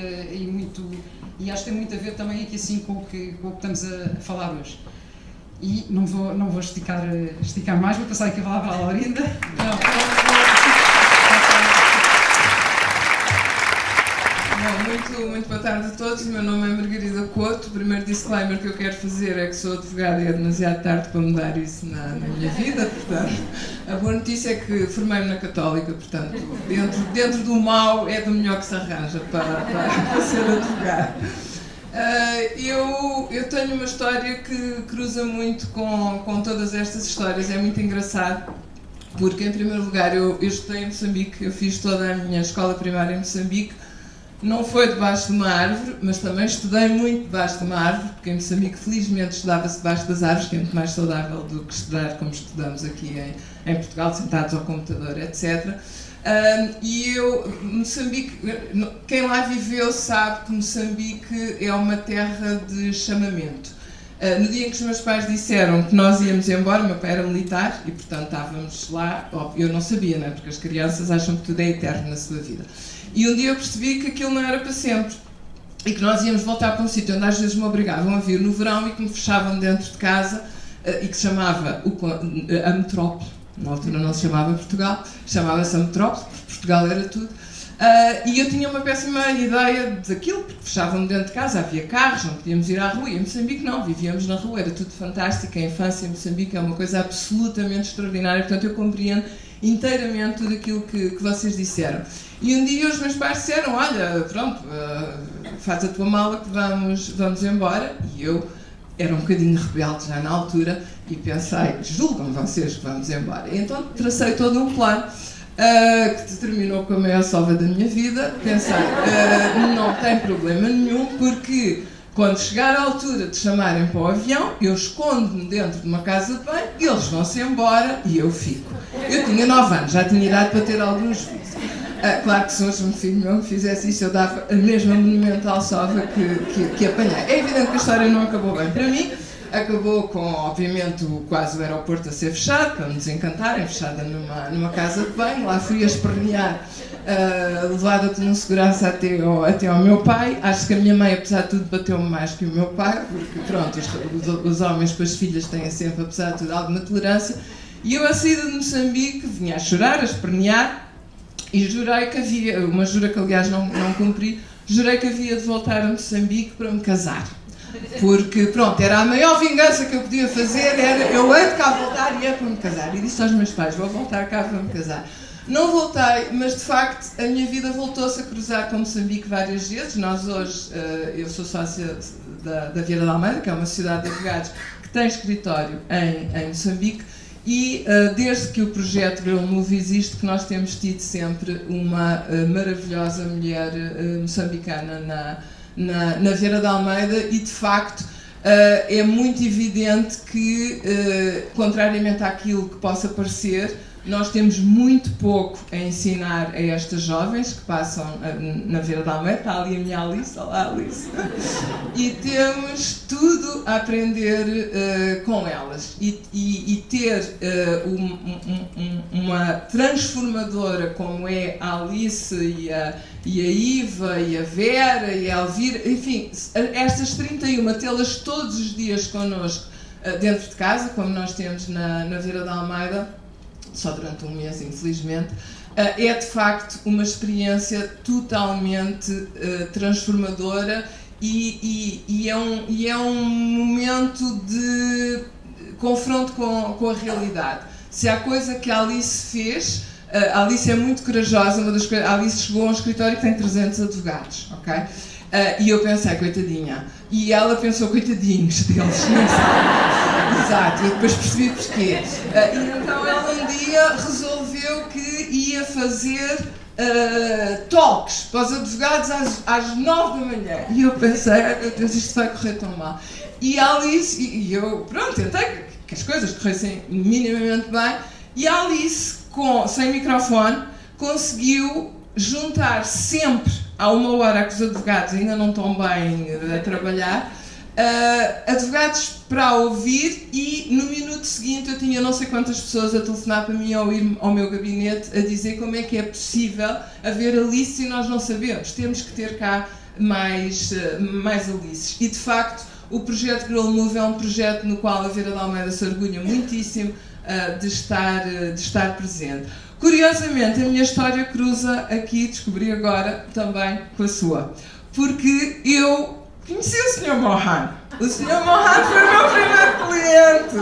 acho que tem muito a ver também aqui assim com o que estamos a falar hoje. E não vou esticar mais, vou passar aqui a palavra à Laurinda. Muito boa tarde a todos, o meu nome é Margarida Couto. O primeiro disclaimer que eu quero fazer é que sou advogada e é demasiado tarde para mudar isso na minha vida, portanto, a boa notícia é que formei-me na Católica, portanto, dentro do mal é do melhor que se arranja para ser advogada. Eu tenho uma história que cruza muito com todas estas histórias, é muito engraçado, porque em primeiro lugar eu estudei em Moçambique, eu fiz toda a minha escola primária em Moçambique. Não foi debaixo de uma árvore, mas também estudei muito debaixo de uma árvore, porque em Moçambique felizmente estudava-se debaixo das árvores, que é muito mais saudável do que estudar como estudamos aqui em Portugal, sentados ao computador, etc. E Moçambique, quem lá viveu sabe que Moçambique é uma terra de chamamento. No dia em que os meus pais disseram que nós íamos embora, meu pai era militar e portanto estávamos lá, eu não sabia, não é? Porque as crianças acham que tudo é eterno na sua vida. E um dia eu percebi que aquilo não era para sempre e que nós íamos voltar para um sítio onde às vezes me obrigavam a vir no verão e que me fechavam dentro de casa e que se chamava a metrópole. Na altura não se chamava Portugal, chamava-se a metrópole, porque Portugal era tudo. E eu tinha uma péssima ideia daquilo, porque fechavam-me dentro de casa, havia carros, não podíamos ir à rua. E em Moçambique não, vivíamos na rua, era tudo fantástico. A infância em Moçambique é uma coisa absolutamente extraordinária, portanto eu compreendo inteiramente tudo aquilo que vocês disseram. E um dia os meus pais disseram, olha, pronto, faz a tua mala que vamos embora. E eu era um bocadinho rebelde já na altura e pensei, julgam vocês que vamos embora. E então tracei todo um plano que terminou com a maior sova da minha vida. Pensei, não tem problema nenhum, porque quando chegar a altura de chamarem para o avião, eu escondo-me dentro de uma casa de banho, eles vão-se embora e eu fico. Eu tinha 9 anos, já tinha idade para ter alguns juízo. Claro que se hoje um filho meu me fizesse isso, eu dava a mesma monumental sova que apanhei. É evidente que a história não acabou bem para mim. Acabou com, obviamente, quase o aeroporto a ser fechado, para me desencantarem, fechada numa casa de banho. Lá fui a espernear, levada por um segurança até ao meu pai. Acho que a minha mãe, apesar de tudo, bateu-me mais que o meu pai, porque, pronto, os homens com as filhas têm sempre, apesar de tudo, alguma tolerância. E eu, à saída de Moçambique, vinha a chorar, a espernear, e jurei que havia, uma jura que aliás não cumpri, jurei que havia de voltar a Moçambique para me casar. Porque, pronto, era a maior vingança que eu podia fazer, era eu hei de cá voltar e é para me casar. E disse aos meus pais, vou voltar cá para me casar. Não voltei, mas de facto a minha vida voltou-se a cruzar com Moçambique várias vezes. Nós hoje, eu sou sócia da Vieira da Almeida, que é uma sociedade de advogados que tem escritório em Moçambique. E desde que o projeto Girl Move existe, que nós temos tido sempre uma maravilhosa mulher moçambicana na Vieira da Almeida e, de facto, é muito evidente que, contrariamente àquilo que possa parecer, nós temos muito pouco a ensinar a estas jovens que passam na Vieira da Almeida. Está ali a minha Alice, olá Alice. E temos tudo a aprender com elas. E ter uma transformadora como é a Alice e a Iva e a Vera e a Elvira, enfim, estas 31, tê-las todos os dias connosco dentro de casa, como nós temos na Vieira da Almeida, só durante um mês, infelizmente, é de facto uma experiência totalmente transformadora e é um momento de confronto com a realidade. Se há coisa que a Alice fez, a Alice é muito corajosa, a Alice chegou a um escritório que tem 300 advogados, ok? E eu pensei, coitadinha. E ela pensou, coitadinhos deles, não sabe. Exato, e depois percebi porquê. E então ela um dia resolveu que ia fazer talks para os advogados às 9 da manhã. E eu pensei, meu Deus, isto vai correr tão mal. E a Alice, e eu, pronto, tentei que as coisas corressem minimamente bem. E a Alice, sem microfone, conseguiu juntar sempre, há 1 hora que os advogados ainda não estão bem a trabalhar, advogados para ouvir, e no minuto seguinte eu tinha não sei quantas pessoas a telefonar para mim ou ir ao meu gabinete a dizer como é que é possível haver Alice e nós não sabemos, temos que ter cá mais Alices. E de facto o projeto Girl Move é um projeto no qual a Vieira da Almeida se orgulha muitíssimo de estar presente. Curiosamente, a minha história cruza aqui, descobri agora, também com a sua. Porque eu conheci o Sr. Mohan. O Sr. Mohan foi o meu primeiro cliente.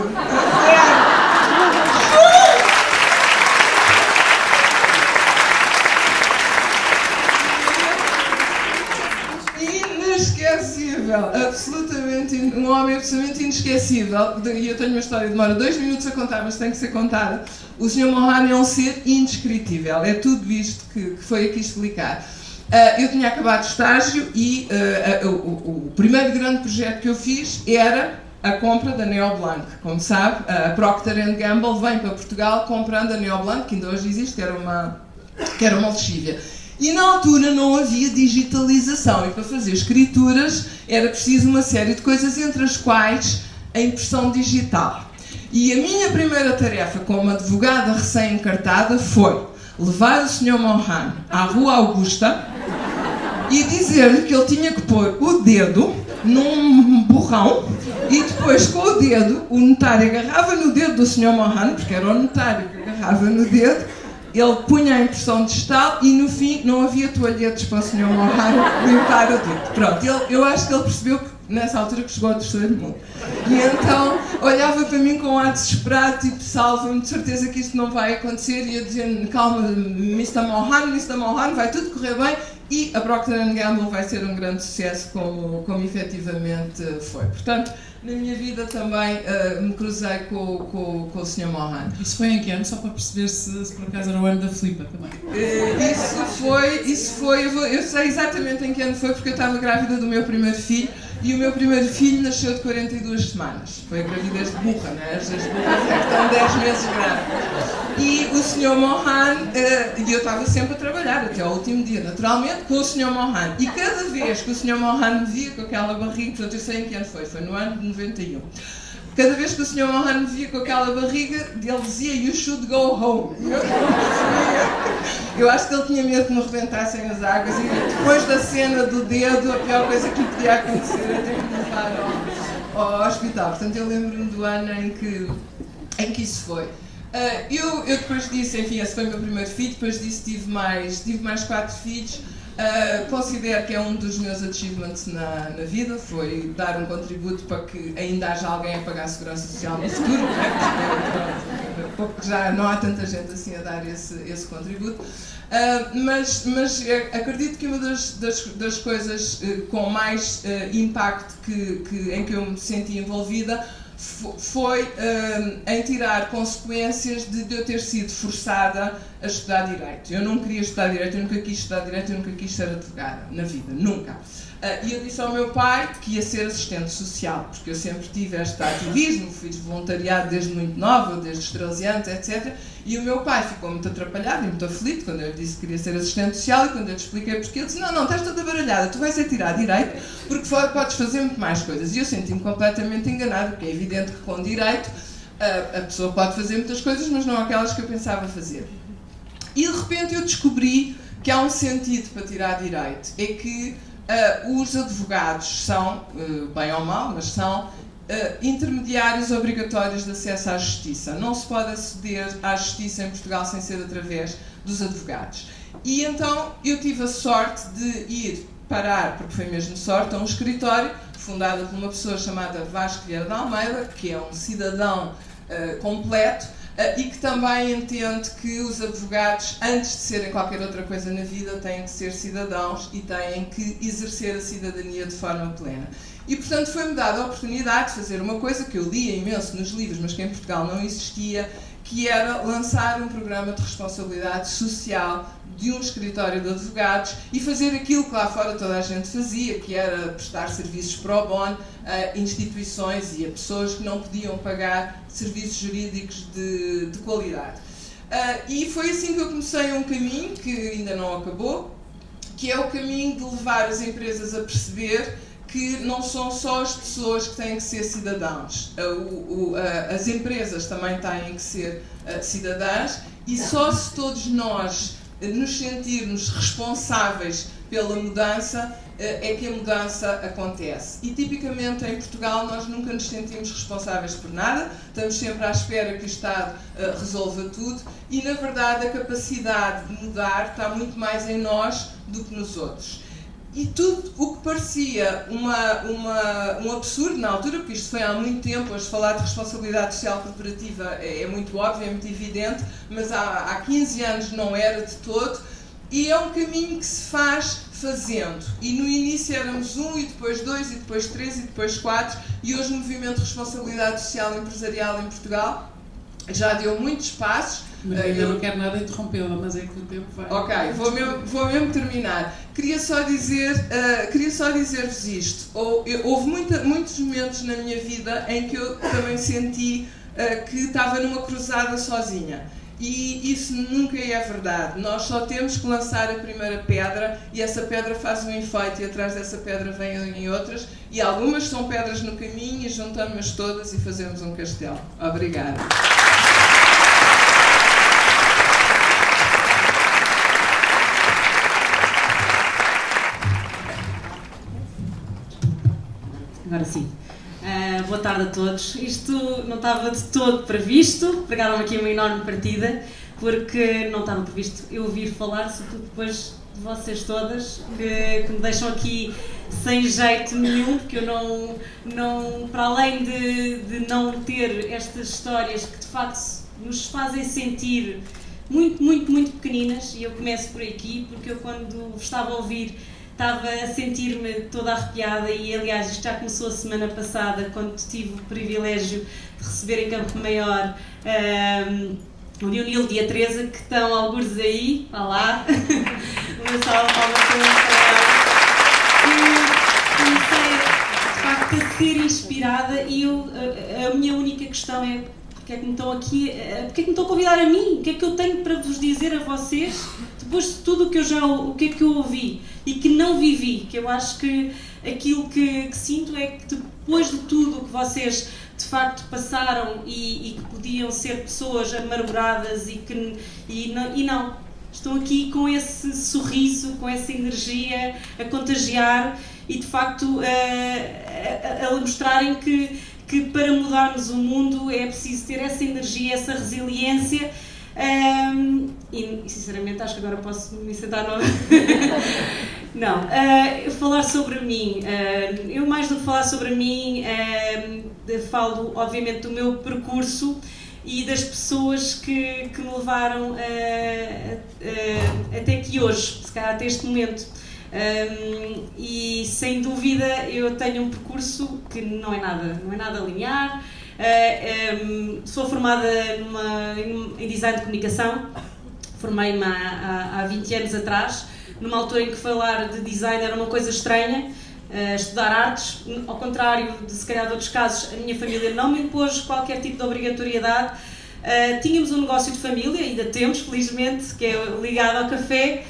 Inesquecível, absolutamente, um homem absolutamente inesquecível. E eu tenho uma história que demora 2 minutos a contar, mas tem que ser contada. O Sr. Mohan é um ser indescritível, é tudo isto que foi aqui explicado. Eu tinha acabado de estágio e o primeiro grande projeto que eu fiz era a compra da Neoblanc. Como sabe, a Procter & Gamble vem para Portugal comprando a Neoblanc, que ainda hoje existe, era uma que era uma lexívia. E na altura não havia digitalização e para fazer escrituras era preciso uma série de coisas, entre as quais a impressão digital. E a minha primeira tarefa como advogada recém-encartada foi levar o Sr. Mohan à Rua Augusta e dizer-lhe que ele tinha que pôr o dedo num borrão e depois com o dedo, o notário agarrava no dedo do Sr. Mohan, porque era o notário que agarrava no dedo, ele punha a impressão digital e no fim não havia toalhetes para o Sr. Mohan limpar o dedo. Pronto, eu acho que ele percebeu que nessa altura que chegou ao terceiro mundo. E então olhava para mim com um ar desesperado, tipo, salva-me, de certeza que isto não vai acontecer, e ia dizendo, calma, Mr. Mohan, vai tudo correr bem, e a Procter & Gamble vai ser um grande sucesso, como efetivamente foi. Portanto, na minha vida também me cruzei com o Sr. Mohan. Isso foi em que ano? Só para perceber se por acaso era o ano da Filipa também. Isso foi, eu sei exatamente em que ano foi, porque eu estava grávida do meu primeiro filho, e o meu primeiro filho nasceu de 42 semanas. Foi a gravidez de burra, não é? As burras é que estão 10 meses grávidas. E o Sr. Mohan, e eu estava sempre a trabalhar, até ao último dia, naturalmente, com o Sr. Mohan. E cada vez que o Sr. Mohan me via com aquela barriga, portanto eu sei em que ano foi no ano de 91. Cada vez que o Sr. Mohan me via com aquela barriga, ele dizia, you should go home. Eu acho que ele tinha medo que me rebentassem as águas, e depois da cena do dedo, a pior coisa que lhe podia acontecer era ter que me levar ao hospital. Portanto, eu lembro-me do ano em que isso foi. Eu depois disso, enfim, esse foi o meu primeiro filho, depois disso tive mais 4 filhos. Considero que é um dos meus achievements na vida, foi dar um contributo para que ainda haja alguém a pagar a segurança social no futuro, porque já não há tanta gente assim a dar esse contributo. Mas acredito que uma das coisas com mais impacto em que eu me senti envolvida foi em tirar consequências de eu ter sido forçada a estudar Direito. Eu não queria estudar Direito, eu nunca quis estudar Direito, eu nunca quis ser advogada na vida, nunca. E eu disse ao meu pai que ia ser assistente social, porque eu sempre tive este ativismo, fiz voluntariado desde muito nova, desde os 13 anos, etc. E o meu pai ficou muito atrapalhado e muito aflito quando eu lhe disse que queria ser assistente social, e quando eu lhe expliquei porque, ele disse, não, estás toda baralhada, tu vais tirar Direito porque podes fazer muito mais coisas. E eu senti-me completamente enganado, porque é evidente que com Direito a pessoa pode fazer muitas coisas, mas não aquelas que eu pensava fazer. E de repente eu descobri que há um sentido para tirar Direito, é que os advogados são, bem ou mal, mas são intermediários obrigatórios de acesso à justiça. Não se pode aceder à justiça em Portugal sem ser através dos advogados. E então eu tive a sorte de ir parar, porque foi mesmo sorte, a um escritório fundado por uma pessoa chamada Vasco Vieira de Almeida, que é um cidadão completo, e que também entende que os advogados, antes de serem qualquer outra coisa na vida, têm que ser cidadãos e têm que exercer a cidadania de forma plena. E, portanto, foi-me dada a oportunidade de fazer uma coisa que eu lia imenso nos livros, mas que em Portugal não existia, que era lançar um programa de responsabilidade social de um escritório de advogados e fazer aquilo que lá fora toda a gente fazia, que era prestar serviços pro bono a instituições e a pessoas que não podiam pagar serviços jurídicos de qualidade. E foi assim que eu comecei um caminho, que ainda não acabou, que é o caminho de levar as empresas a perceber que não são só as pessoas que têm que ser cidadãos. As empresas também têm que ser cidadãs, e só se todos nós nos sentirmos responsáveis pela mudança é que a mudança acontece. E tipicamente em Portugal nós nunca nos sentimos responsáveis por nada, estamos sempre à espera que o Estado resolva tudo, e na verdade a capacidade de mudar está muito mais em nós do que nos outros. E tudo o que parecia um absurdo na altura, porque isto foi há muito tempo, hoje falar de responsabilidade social corporativa é muito óbvio, é muito evidente, mas há 15 anos não era de todo, e é um caminho que se faz fazendo. E no início éramos 1, e depois 2, e depois 3, e depois 4, e hoje o movimento de responsabilidade social empresarial em Portugal já deu muitos passos. Eu não quero nada interrompê-la, mas é que o tempo vai... Ok, vou mesmo terminar. Queria só dizer-vos isto. Houve muitos momentos na minha vida em que eu também senti que estava numa cruzada sozinha. E isso nunca é verdade. Nós só temos que lançar a primeira pedra e essa pedra faz um efeito e atrás dessa pedra vêm outras e algumas são pedras no caminho e juntamos-as todas e fazemos um castelo. Obrigada. Agora sim. Boa tarde a todos. Isto não estava de todo previsto, pegaram aqui uma enorme partida, porque não estava previsto eu ouvir falar, sobretudo depois de vocês todas, que me deixam aqui sem jeito nenhum, porque eu não para além de não ter estas histórias que de facto nos fazem sentir muito, muito, muito pequeninas, e eu começo por aqui, porque eu quando estava a ouvir estava a sentir-me toda arrepiada e, aliás, isto já começou a semana passada, quando tive o privilégio de receber em Campo Maior o Leonil e a Teresa, que estão algures aí, vá lá, uma salva de palmas e comecei, de facto, a ser inspirada e a minha única questão é porque é que me estão aqui, porque é que me estão a convidar a mim? O que é que eu tenho para vos dizer a vocês, depois de tudo o que é que eu ouvi e que não vivi, que eu acho que aquilo que sinto é que depois de tudo o que vocês de facto passaram e que podiam ser pessoas amarguradas e não, estão aqui com esse sorriso, com essa energia a contagiar e de facto a mostrarem que para mudarmos o mundo é preciso ter essa energia, essa resiliência. E sinceramente acho que agora posso me sentar não, falar sobre mim, eu mais do que falar sobre mim falo obviamente do meu percurso e das pessoas que me levaram até aqui hoje, se calhar até este momento. E sem dúvida eu tenho um percurso que não é nada linear. Sou formada em design de comunicação, formei-me há 20 anos atrás, numa altura em que falar de design era uma coisa estranha, estudar artes, ao contrário de se calhar de outros casos, a minha família não me impôs qualquer tipo de obrigatoriedade. Tínhamos um negócio de família, ainda temos felizmente, que é ligado ao café,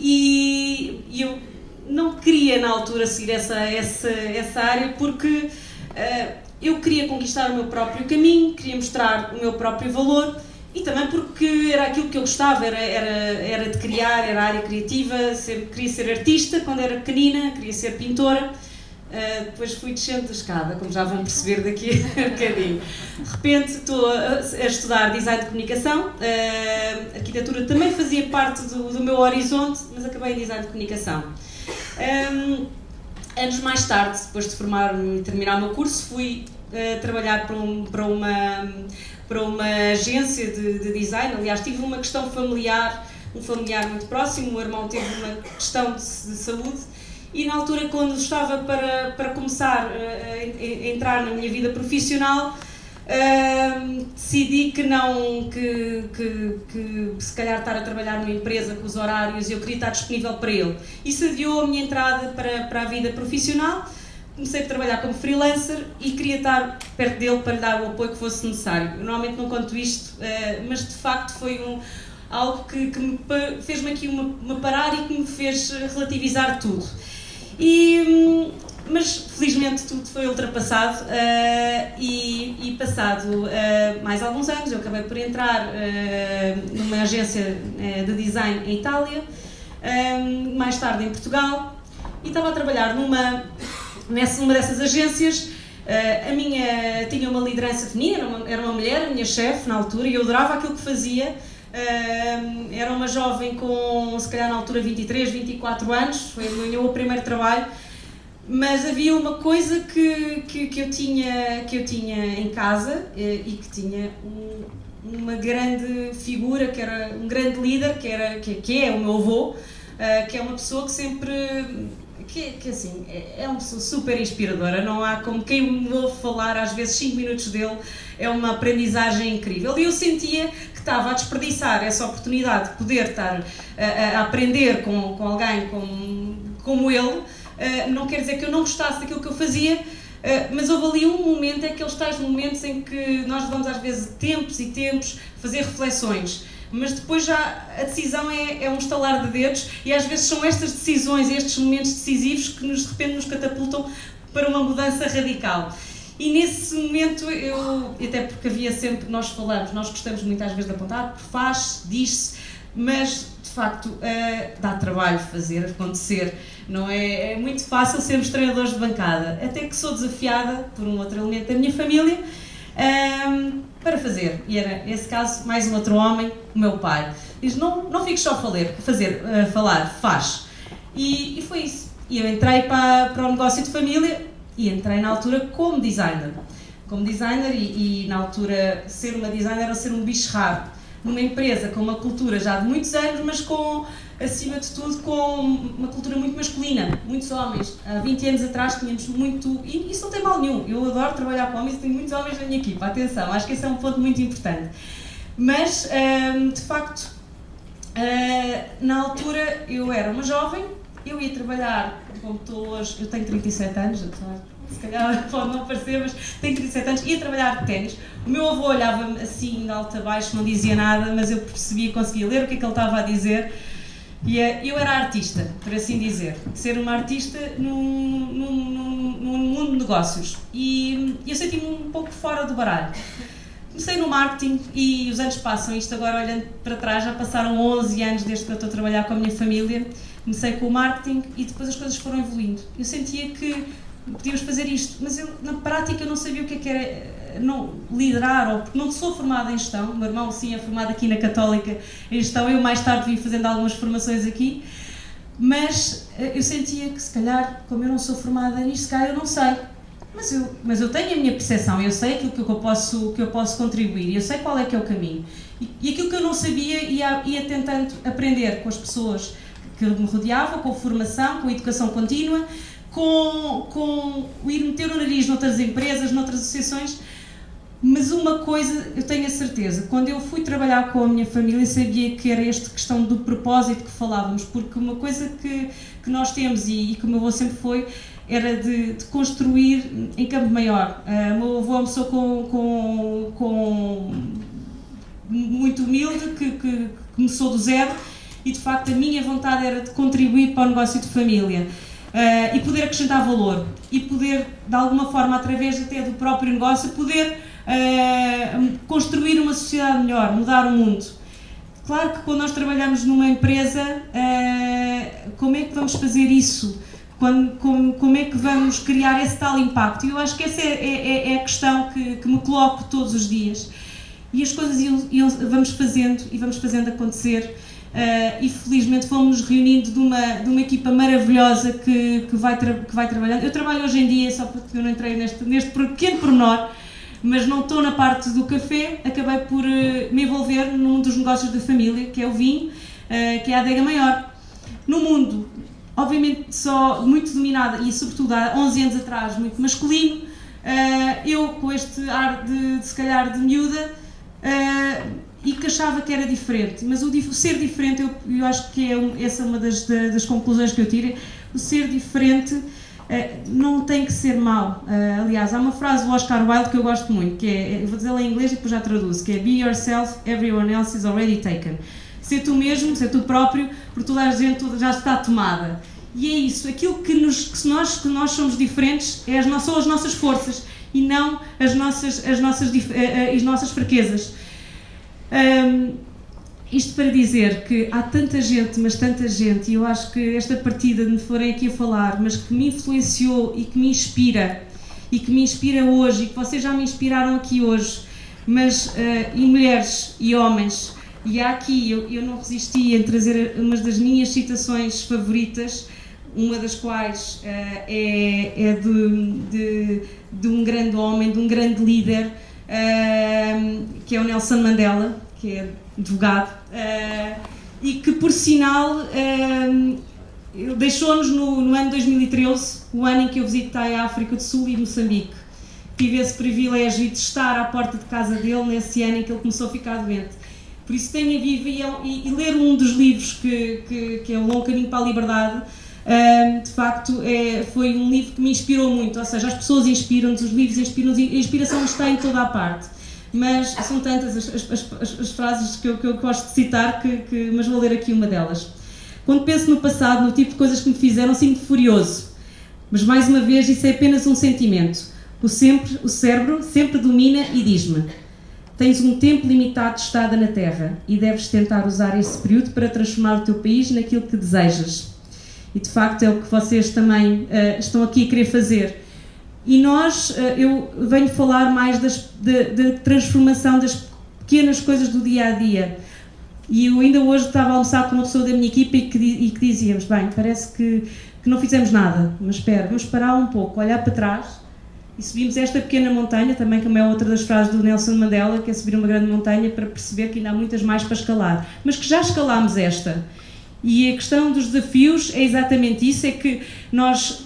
e eu não queria na altura seguir essa área porque eu queria conquistar o meu próprio caminho, queria mostrar o meu próprio valor e também porque era aquilo que eu gostava, era de criar, era a área criativa, sempre queria ser artista quando era pequenina, queria ser pintora. Depois fui descendo da escada, como já vão perceber daqui a um bocadinho. De repente estou a estudar design de comunicação, arquitetura também fazia parte do meu horizonte, mas acabei em design de comunicação. Anos mais tarde, depois de formar-me e terminar o meu curso, fui trabalhar para uma agência de design. Aliás, tive uma questão familiar, um familiar muito próximo, o meu irmão teve uma questão de saúde e na altura, quando estava para começar a entrar na minha vida profissional, decidi que se calhar estar a trabalhar numa empresa com os horários, eu queria estar disponível para ele. Isso adiou a minha entrada para a vida profissional. Comecei a trabalhar como freelancer e queria estar perto dele para lhe dar o apoio que fosse necessário. Eu normalmente não conto isto, mas de facto foi algo que fez-me aqui uma parar e que me fez relativizar tudo. Mas felizmente tudo foi ultrapassado e passado mais alguns anos eu acabei por entrar numa agência de design em Itália, mais tarde em Portugal, e estava a trabalhar numa dessas agências. Tinha uma liderança definida, era uma mulher, a minha chefe na altura, e eu adorava aquilo que fazia. Era uma jovem com, se calhar na altura, 23, 24 anos, foi o meu primeiro trabalho, mas havia uma coisa que eu tinha em casa e que tinha uma grande figura, que era um grande líder, que é o meu avô, que é uma pessoa que sempre... Que assim, é uma pessoa super inspiradora, não há como quem me ouve falar, às vezes 5 minutos dele é uma aprendizagem incrível, e eu sentia que estava a desperdiçar essa oportunidade de poder estar a aprender com alguém como ele. Não quer dizer que eu não gostasse daquilo que eu fazia, mas houve ali um momento, é aqueles tais momentos em que nós levamos às vezes tempos e tempos a fazer reflexões, mas depois já a decisão é um estalar de dedos, e às vezes são estas decisões, estes momentos decisivos que de repente nos catapultam para uma mudança radical. E nesse momento, até porque havia sempre, nós gostamos muito às vezes de apontar, faz, diz-se, mas de facto dá trabalho fazer acontecer, não é? É muito fácil sermos treinadores de bancada, até que sou desafiada por um outro elemento da minha família para fazer, e era nesse caso mais um outro homem, o meu pai, diz: não fiques só a falar, faz. E foi isso, e eu entrei para o negócio de família, e entrei na altura como designer, e na altura ser uma designer era ser um bicho raro, numa empresa com uma cultura já de muitos anos, mas acima de tudo, com uma cultura muito masculina, muitos homens. Há 20 anos atrás tínhamos muito, e isso não tem mal nenhum, eu adoro trabalhar com homens e tenho muitos homens na minha equipa, atenção, acho que esse é um ponto muito importante. Mas, de facto, na altura eu era uma jovem, eu ia trabalhar, como estou hoje, eu tenho 37 anos, se calhar pode não parecer, mas tenho 37 anos, ia trabalhar de ténis. O meu avô olhava-me assim de alto a baixo, não dizia nada, mas eu percebia, conseguia ler o que é que ele estava a dizer. E eu era artista, por assim dizer. Ser uma artista num mundo de negócios. E eu senti-me um pouco fora do baralho. Comecei no marketing e os anos passam, isto agora olhando para trás, já passaram 11 anos desde que eu estou a trabalhar com a minha família. Comecei com o marketing e depois as coisas foram evoluindo. Eu sentia que podíamos fazer isto, mas eu na prática não sabia o que era não liderar, ou porque não sou formada em gestão. O meu irmão sim é formado aqui na Católica em gestão, eu mais tarde vim fazendo algumas formações aqui, mas eu sentia que se calhar, como eu não sou formada nisto, se calhar eu não sei, mas eu tenho a minha percepção, eu sei aquilo que eu posso contribuir, eu sei qual é que é o caminho, e aquilo que eu não sabia ia tentando aprender com as pessoas que me rodeavam, com a formação, com a educação contínua, com o ir meter o nariz noutras empresas, noutras associações. Mas uma coisa eu tenho a certeza, quando eu fui trabalhar com a minha família, sabia que era esta questão do propósito que falávamos, porque uma coisa que nós temos e que o meu avô sempre foi, era de construir em campo maior. O meu avô começou com muito humilde, que começou do zero, e de facto a minha vontade era de contribuir para o negócio de família. E poder acrescentar valor, e poder, de alguma forma, através até do próprio negócio, poder construir uma sociedade melhor, mudar o mundo. Claro que quando nós trabalhamos numa empresa, como é que vamos fazer isso? Como é que vamos criar esse tal impacto? E eu acho que essa é a questão que me coloco todos os dias. E as coisas vamos fazendo acontecer. E felizmente fomos nos reunindo de uma equipa maravilhosa que vai trabalhando. Eu trabalho hoje em dia, só porque eu não entrei neste pequeno pormenor, mas não estou na parte do café, acabei por me envolver num dos negócios da família, que é o vinho, que é a adega maior. No mundo, obviamente só muito dominada, e sobretudo há 11 anos atrás, muito masculino, eu com este ar de se calhar de miúda, e que achava que era diferente, mas o ser diferente, eu acho que essa é uma das conclusões que eu tiro. O ser diferente não tem que ser mau. Aliás, há uma frase do Oscar Wilde que eu gosto muito, que é, eu vou dizer ela em inglês e depois já traduzo, que é: be yourself, everyone else is already taken. Ser tu mesmo, ser tu próprio, porque toda a gente já está tomada. E é isso, aquilo que nós somos diferentes são as nossas forças e não as nossas fraquezas. Isto para dizer que há tanta gente, mas tanta gente, e eu acho que esta partida me forem aqui a falar, mas que me influenciou e que me inspira hoje, e que vocês já me inspiraram aqui hoje, mas e mulheres e homens, e há aqui, eu não resisti em trazer umas das minhas citações favoritas, uma das quais é de um grande homem, de um grande líder, que é o Nelson Mandela, que é advogado, e que, por sinal, deixou-nos no ano 2013, o ano em que eu visitei a África do Sul e Moçambique. Tive esse privilégio de estar à porta de casa dele nesse ano em que ele começou a ficar doente. Por isso tenho a viver e ler um dos livros que é O Longo Caminho para a Liberdade, De facto, foi um livro que me inspirou muito, ou seja, as pessoas inspiram-nos, os livros inspiram-nos, a inspiração está em toda a parte. Mas são tantas as frases que eu gosto de citar, mas vou ler aqui uma delas. Quando penso no passado, no tipo de coisas que me fizeram, sinto furioso. Mas, mais uma vez, isso é apenas um sentimento. O cérebro sempre domina e diz-me: tens um tempo limitado de estada na Terra e deves tentar usar esse período para transformar o teu país naquilo que desejas. E, de facto, é o que vocês também estão aqui a querer fazer. E eu venho falar mais da transformação das pequenas coisas do dia-a-dia. E eu ainda hoje estava a almoçar com uma pessoa da minha equipa e que dizíamos, bem, parece que não fizemos nada, mas espera, vamos parar um pouco, olhar para trás e subimos esta pequena montanha, também como é outra das frases do Nelson Mandela, que é subir uma grande montanha para perceber que ainda há muitas mais para escalar, mas que já escalámos esta. E a questão dos desafios é exatamente isso, é que nós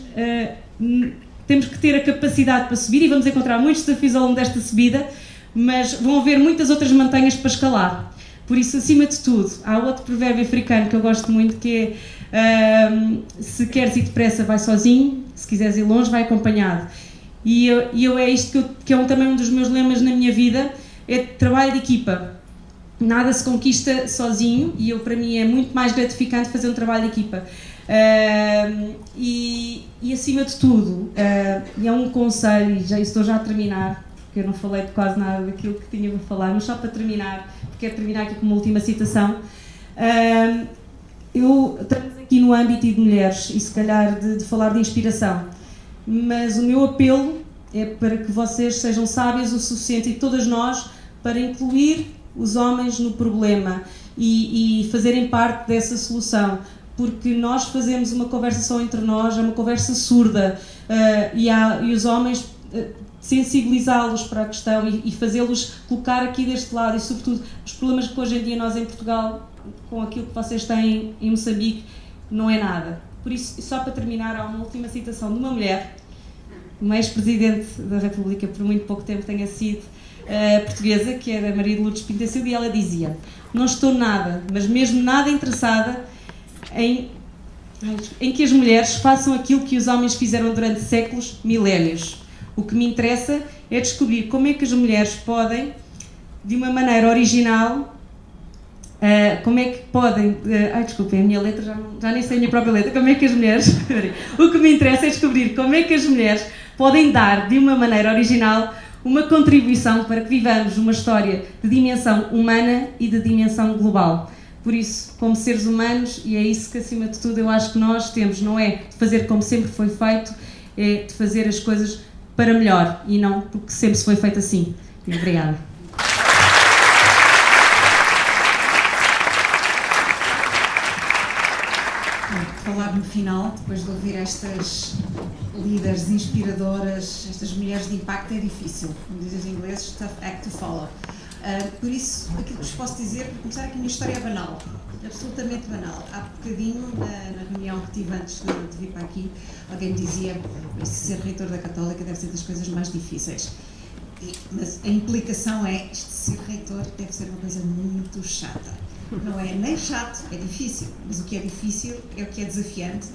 temos que ter a capacidade para subir e vamos encontrar muitos desafios ao longo desta subida, mas vão haver muitas outras montanhas para escalar. Por isso, acima de tudo, há outro provérbio africano que eu gosto muito, que é se queres ir depressa, vai sozinho, se quiseres ir longe, vai acompanhado. E é isto que é também um dos meus lemas na minha vida, é trabalho de equipa. Nada se conquista sozinho e para mim é muito mais gratificante fazer um trabalho de equipa. E acima de tudo, e é um conselho, e estou já a terminar, porque eu não falei de quase nada daquilo que tinha para falar, mas só para terminar, porque quero terminar aqui com uma última citação. Estamos aqui no âmbito de mulheres e se calhar de falar de inspiração, mas o meu apelo é para que vocês sejam sábias o suficiente, e todas nós, para incluir os homens no problema e fazerem parte dessa solução, porque nós fazemos uma conversa só entre nós, é uma conversa surda, e os homens sensibilizá-los para a questão e fazê-los colocar aqui deste lado, e sobretudo os problemas que hoje em dia nós em Portugal, com aquilo que vocês têm em Moçambique, não é nada. Por isso, só para terminar, há uma última citação de uma mulher, uma ex-presidente da República, por muito pouco tempo tenha sido portuguesa, que era Maria de Lourdes Pinto da Silva, e ela dizia: não estou nada, mas mesmo nada interessada em que as mulheres façam aquilo que os homens fizeram durante séculos, milénios. O que me interessa é descobrir como é que as mulheres podem, de uma maneira original, como é que podem... desculpem, a minha letra já nem sei a minha própria letra. Como é que as mulheres... O que me interessa é descobrir como é que as mulheres podem dar, de uma maneira original, uma contribuição para que vivamos uma história de dimensão humana e de dimensão global. Por isso, como seres humanos, e é isso que, acima de tudo, eu acho que nós temos, não é de fazer como sempre foi feito, é de fazer as coisas para melhor, e não porque sempre se foi feito assim. Obrigada. Falar no final, depois de ouvir estas líderes inspiradoras, estas mulheres de impacto, é difícil. Como dizem os ingleses, tough act to follow. Por isso, aquilo que vos posso dizer, para começar, que a minha história é banal, absolutamente banal. Há bocadinho, na reunião que tive antes de vir para aqui, alguém me dizia: ser reitor da Católica deve ser das coisas mais difíceis. Mas a implicação é: isto de ser reitor deve ser uma coisa muito chata. Não é nem chato, é difícil, mas o que é difícil é o que é desafiante,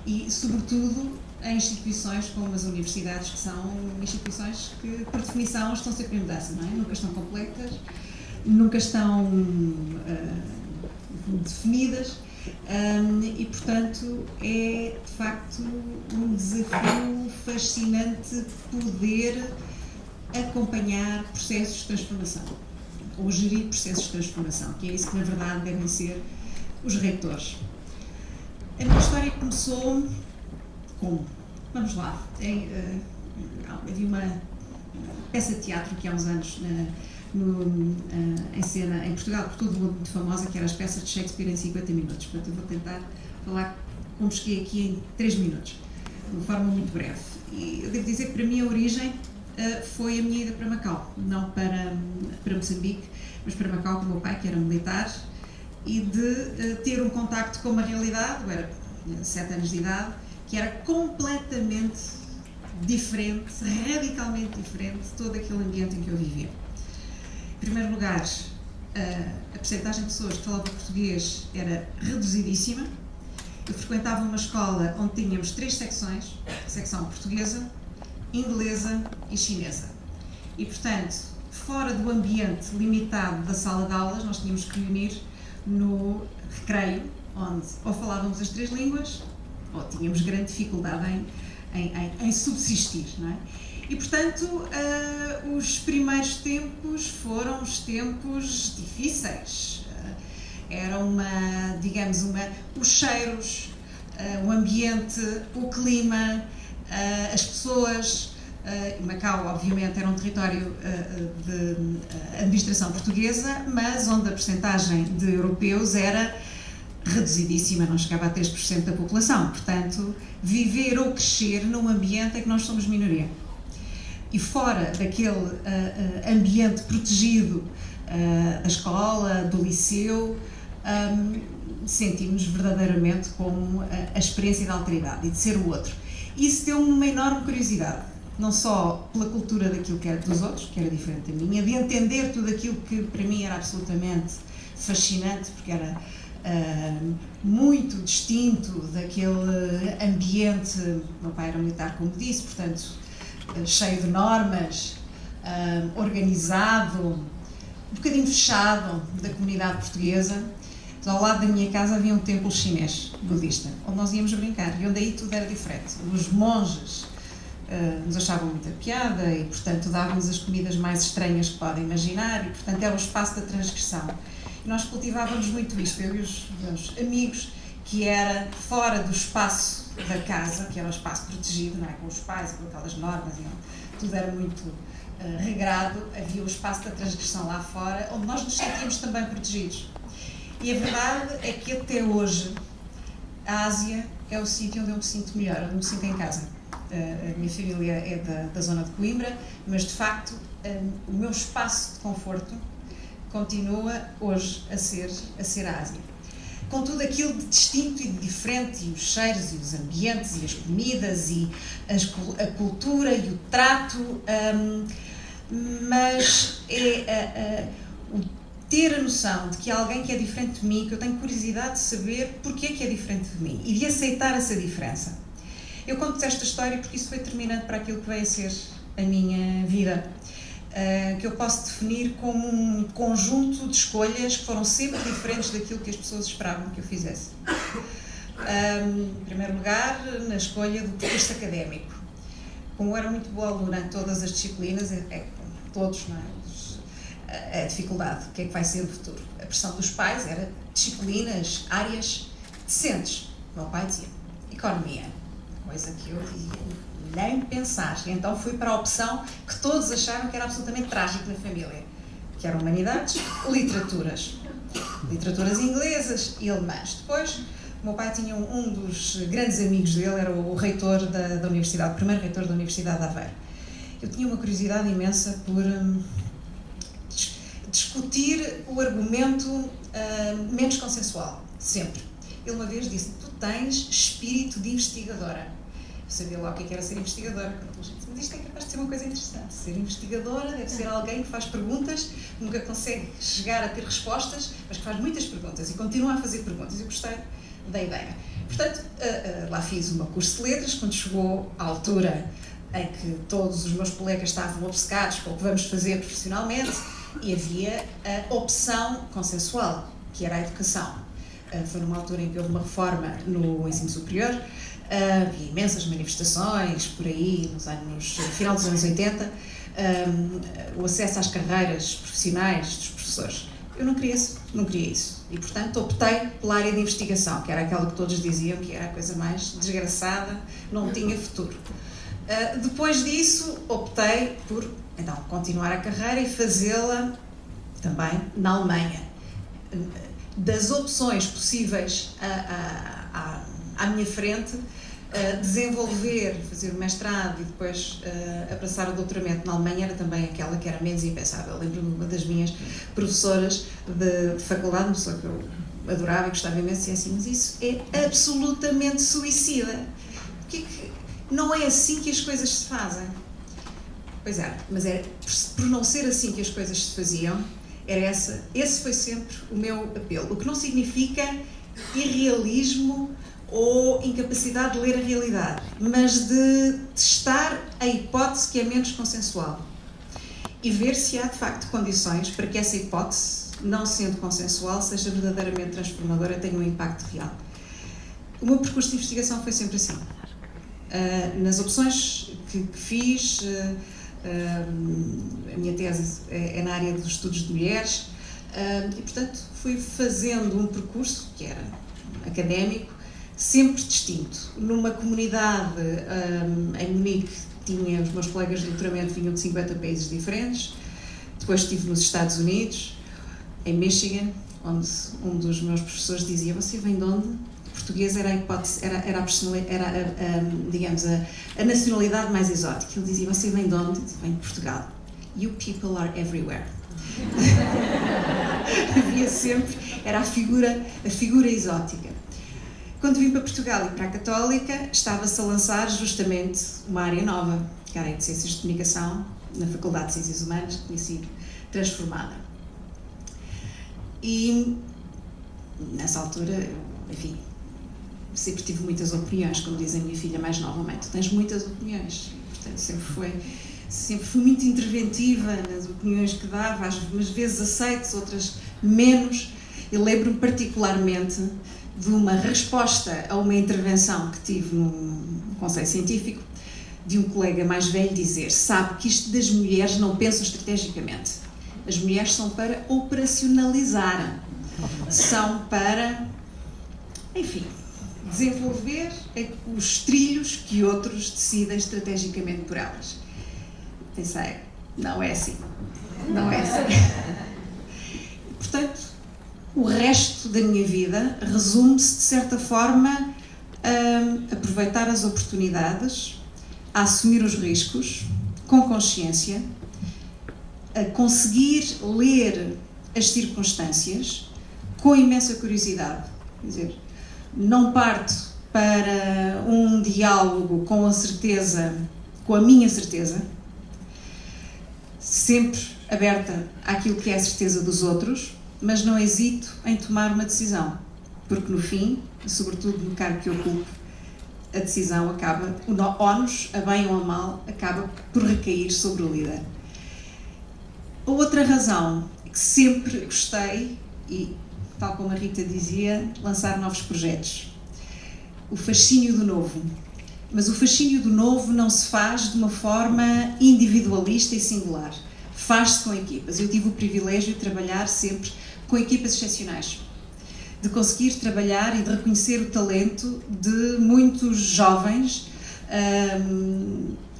e, sobretudo, em instituições como as universidades, que são instituições que, por definição, estão sempre em mudança, não é? Nunca estão completas, nunca estão definidas, e, portanto, é, de facto, um desafio fascinante poder acompanhar processos de transformação, ou gerir processos de transformação, que é isso que, na verdade, devem ser os reitores. A minha história começou como? Vamos lá. Havia uma peça de teatro que há uns anos em cena em Portugal, por todo o mundo, muito famosa, que era as peças de Shakespeare em 50 minutos. Portanto, eu vou tentar falar como cheguei aqui em 3 minutos, de uma forma muito breve. E eu devo dizer que, para mim, a origem foi a minha ida para Macau, não para Moçambique, mas para Macau, com o meu pai, que era militar, e de ter um contacto com uma realidade. Eu era 7 anos de idade, que era completamente diferente, radicalmente diferente de todo aquele ambiente em que eu vivia. Em primeiro lugar, a percentagem de pessoas que falavam português era reduzidíssima, Eu frequentava uma escola onde tínhamos 3 secções, secção portuguesa, inglesa e chinesa. E, portanto, fora do ambiente limitado da sala de aulas, nós tínhamos que reunir no recreio, onde ou falávamos as 3 línguas, ou tínhamos grande dificuldade em subsistir, não é? E, portanto, os primeiros tempos foram os tempos difíceis. Era os cheiros, o ambiente, o clima, as pessoas. Macau, obviamente, era um território de administração portuguesa, mas onde a percentagem de europeus era reduzidíssima, não chegava a 3% da população. Portanto, viver ou crescer num ambiente em que nós somos minoria. E fora daquele ambiente protegido da escola, do liceu, sentimos verdadeiramente como a experiência da alteridade e de ser o outro. Isso deu-me uma enorme curiosidade, não só pela cultura daquilo que era dos outros, que era diferente da minha, de entender tudo aquilo que para mim era absolutamente fascinante, porque era muito distinto daquele ambiente. Meu pai era militar, como disse, portanto, cheio de normas, organizado, um bocadinho fechado da comunidade portuguesa. Então, ao lado da minha casa havia um templo chinês, budista, onde nós íamos brincar, e onde aí tudo era diferente. Os monges nos achavam muita piada e, portanto, davam-nos as comidas mais estranhas que podem imaginar, e, portanto, era o espaço da transgressão. E nós cultivávamos muito isto, eu e os meus amigos, que era fora do espaço da casa, que era um espaço protegido, não é? Com os pais e com aquelas normas, e tudo era muito regrado. Havia o espaço da transgressão lá fora, onde nós nos sentíamos também protegidos. E a verdade é que até hoje a Ásia é o sítio onde eu me sinto melhor, onde eu me sinto em casa. A minha família é da zona de Coimbra, mas de facto o meu espaço de conforto continua hoje a ser a Ásia. Com tudo aquilo de distinto e de diferente, e os cheiros, e os ambientes, e as comidas, e a cultura, e o trato, mas o ter a noção de que há alguém que é diferente de mim, que eu tenho curiosidade de saber porque é que é diferente de mim, e de aceitar essa diferença. Eu conto esta história porque isso foi determinante para aquilo que veio a ser a minha vida. Que eu posso definir como um conjunto de escolhas que foram sempre diferentes daquilo que as pessoas esperavam que eu fizesse. Em primeiro lugar, na escolha do percurso académico. Como eu era muito boa aluna em todas as disciplinas, todos, não é? A dificuldade, o que é que vai ser o futuro? A pressão dos pais era disciplinas, áreas decentes. O meu pai dizia economia, coisa que eu dizia nem pensar. Então fui para a opção que todos acharam que era absolutamente trágica na família, que eram humanidades, literaturas inglesas e alemãs. Depois, o meu pai tinha um dos grandes amigos dele, era o reitor da universidade, o primeiro reitor da Universidade de Aveiro. Eu tinha uma curiosidade imensa por discutir o argumento menos consensual, sempre. Ele uma vez disse: tu tens espírito de investigadora. Eu sabia lá o que era ser investigadora, mas isto é capaz de ser uma coisa interessante. Ser investigadora deve ser alguém que faz perguntas, nunca consegue chegar a ter respostas, mas que faz muitas perguntas e continua a fazer perguntas. Eu gostei da ideia. Portanto, lá fiz o meu curso de letras. Quando chegou à altura em que todos os meus colegas estavam obcecados com o que vamos fazer profissionalmente, e havia a opção consensual, que era a educação. Foi numa altura em que houve uma reforma no ensino superior. Havia imensas manifestações por aí, final dos anos 80, o acesso às carreiras profissionais dos professores. Eu não queria isso. E, portanto, optei pela área de investigação, que era aquela que todos diziam que era a coisa mais desgraçada, não tinha futuro. Depois disso, optei por, então, continuar a carreira e fazê-la também na Alemanha. Das opções possíveis à minha frente, desenvolver, fazer o mestrado e depois abraçar o doutoramento na Alemanha era também aquela que era menos impensável. Lembro-me de uma das minhas professoras de faculdade, uma pessoa que eu adorava e gostava imenso, dizia assim: mas isso é absolutamente suicida. Porque não é assim que as coisas se fazem. Pois é, mas era por não ser assim que as coisas se faziam, esse foi sempre o meu apelo. O que não significa irrealismo ou incapacidade de ler a realidade, mas de testar a hipótese que é menos consensual e ver se há de facto condições para que essa hipótese, não sendo consensual, seja verdadeiramente transformadora, tenha um impacto real. O meu percurso de investigação foi sempre assim. Nas opções que fiz, a minha tese é na área dos estudos de mulheres, e portanto fui fazendo um percurso que era académico, sempre distinto. Numa comunidade em Munique, os meus colegas de doutoramento vinham de 50 países diferentes. Depois estive nos Estados Unidos, em Michigan, onde um dos meus professores dizia: você vem de onde? Português era a hipótese, digamos, a nacionalidade mais exótica. Ele dizia: você vem de onde? Vem de Portugal. You people are everywhere. Havia sempre, era a figura exótica. Quando vim para Portugal e para a Católica, estava-se a lançar justamente uma área nova, que era a área de Ciências de Comunicação, na Faculdade de Ciências Humanas, que tinha sido transformada. E, nessa altura, enfim, sempre tive muitas opiniões, como diz a minha filha mais nova: mãe, tu tens muitas opiniões. Portanto, sempre fui muito interventiva nas opiniões que dava, umas vezes aceites, outras menos. Eu lembro-me particularmente de uma resposta a uma intervenção que tive num conselho científico, de um colega mais velho dizer: sabe que isto das mulheres não pensam estrategicamente. As mulheres são para operacionalizar, são para, enfim, desenvolver os trilhos que outros decidem estrategicamente por elas. Pensei, não é assim. Não é assim. Portanto, o resto da minha vida resume-se, de certa forma, a aproveitar as oportunidades, a assumir os riscos, com consciência, a conseguir ler as circunstâncias com imensa curiosidade. Quer dizer, não parto para um diálogo com a certeza, com a minha certeza, sempre aberta àquilo que é a certeza dos outros, mas não hesito em tomar uma decisão, porque no fim, sobretudo no cargo que ocupo, a decisão acaba, o ónus, a bem ou a mal, acaba por recair sobre o líder. A outra razão é que sempre gostei, e tal como a Rita dizia, lançar novos projetos. O fascínio do novo. Mas o fascínio do novo não se faz de uma forma individualista e singular. Faz-se com equipas. Eu tive o privilégio de trabalhar sempre com equipas excepcionais. De conseguir trabalhar e de reconhecer o talento de muitos jovens,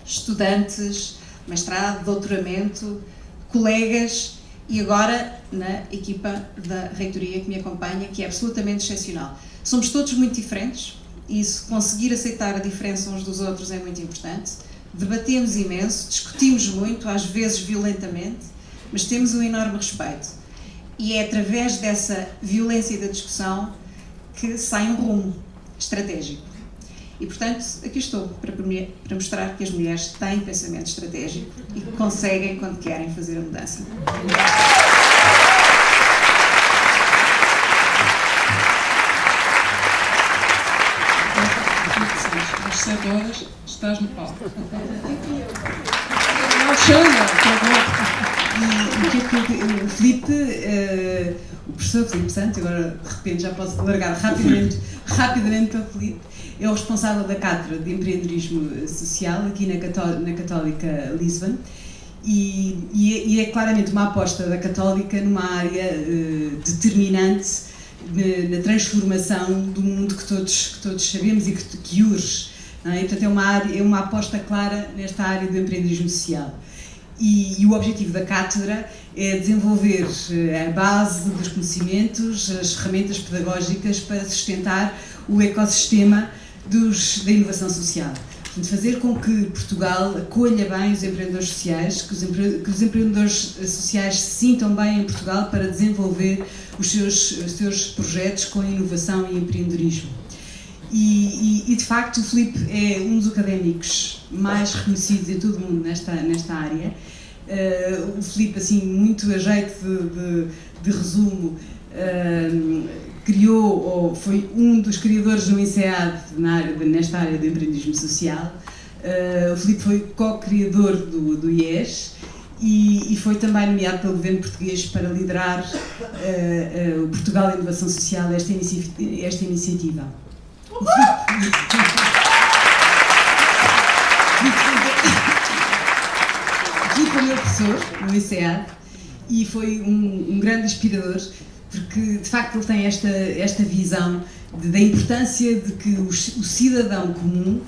estudantes, mestrado, doutoramento, colegas, e agora na equipa da reitoria que me acompanha, que é absolutamente excepcional. Somos todos muito diferentes, e isso, conseguir aceitar a diferença uns dos outros é muito importante. Debatemos imenso, discutimos muito, às vezes violentamente, mas temos um enorme respeito. E é através dessa violência e da discussão que sai um rumo estratégico. E, portanto, aqui estou para mostrar que as mulheres têm pensamento estratégico e que conseguem quando querem fazer a mudança. Às 7 horas estás no palco. Não chama, o Filipe, o professor Filipe Santos, agora de repente já posso largar rapidamente para o Filipe, é o responsável da Cátedra de Empreendedorismo Social aqui na Católica Lisbon, e é claramente uma aposta da Católica numa área determinante na transformação do mundo que todos sabemos e que urge. Não é? Portanto, é uma aposta clara nesta área do empreendedorismo social. E o objetivo da Cátedra é desenvolver a base dos conhecimentos, as ferramentas pedagógicas para sustentar o ecossistema da inovação social. Portanto, fazer com que Portugal acolha bem os empreendedores sociais, que os empreendedores sociais se sintam bem em Portugal para desenvolver os seus projetos com inovação e empreendedorismo. E de facto o Filipe é um dos académicos mais reconhecidos em todo o mundo nesta área. O Filipe, assim, muito a jeito de resumo, criou, ou foi um dos criadores do INSEAD nesta área do empreendedorismo social. O Filipe foi co-criador do IES e foi também nomeado pelo governo português para liderar o Portugal Inovação Social, esta iniciativa. O Filipe foi meu professor no INSEAD e foi um grande inspirador, porque de facto ele tem esta visão da importância de que o cidadão comum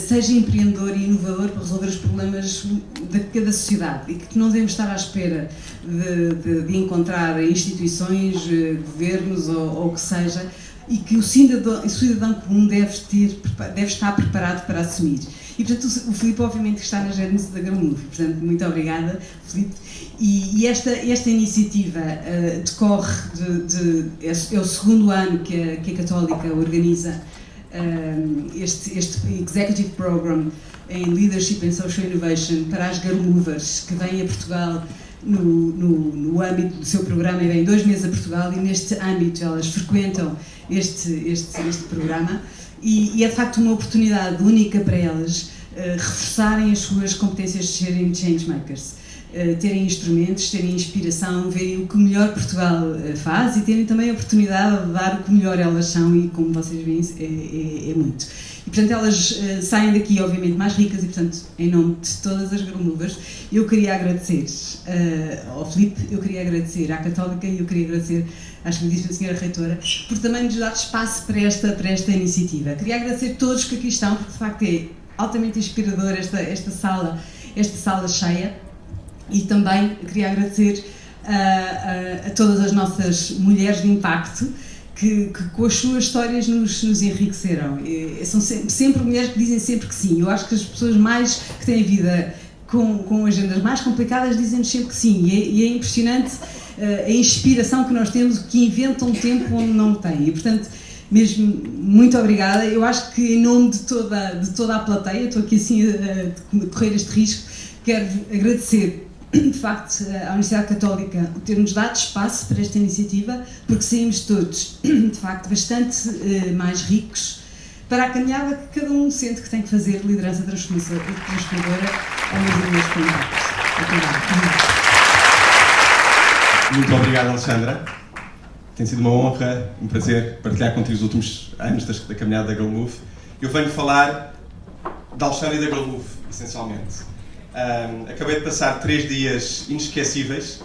seja empreendedor e inovador para resolver os problemas de cada sociedade e que não devemos estar à espera de encontrar instituições, governos ou o que seja, e que o cidadão comum deve estar preparado para assumir. E, portanto, o Filipe, obviamente, está na gênese da Girl Move. Portanto, muito obrigada, Filipe. E esta iniciativa decorre é o segundo ano que a Católica organiza este Executive Program em Leadership and Social Innovation para as Girl Movers, que vêm a Portugal no âmbito do seu programa, e vêm 2 meses a Portugal, e neste âmbito elas frequentam este programa, e é de facto uma oportunidade única para elas reforçarem as suas competências de serem changemakers, terem instrumentos, terem inspiração, verem o que melhor Portugal faz e terem também a oportunidade de dar o que melhor elas são, e como vocês veem é muito. E portanto elas saem daqui obviamente mais ricas, e portanto em nome de todas as Girl Movers eu queria agradecer ao Filipe, eu queria agradecer à Católica e eu queria agradecer à Excelentíssima Senhora Reitora por também nos dar espaço para esta iniciativa. Queria agradecer a todos que aqui estão, porque de facto é altamente inspirador esta sala cheia. E também queria agradecer a todas as nossas mulheres de impacto que com as suas histórias nos enriqueceram. São sempre mulheres que dizem sempre que sim. Eu acho que as pessoas mais que têm vida com agendas mais complicadas dizem-nos sempre que sim. E é impressionante a inspiração que nós temos, que inventam um tempo onde não têm. E, portanto, mesmo muito obrigada. Eu acho que em nome de toda a plateia, estou aqui assim a correr este risco, quero agradecer de facto à Universidade Católica por ter-nos dado espaço para esta iniciativa, porque saímos todos de facto bastante mais ricos para a caminhada que cada um sente que tem que fazer de liderança transformadora ao mesmo mês com impactos. Muito obrigado, Alexandra. Tem sido uma honra, um prazer partilhar contigo os últimos anos da caminhada da Girl Move. Eu venho falar da Alexandra e da Girl Move, essencialmente. Acabei de passar 3 dias inesquecíveis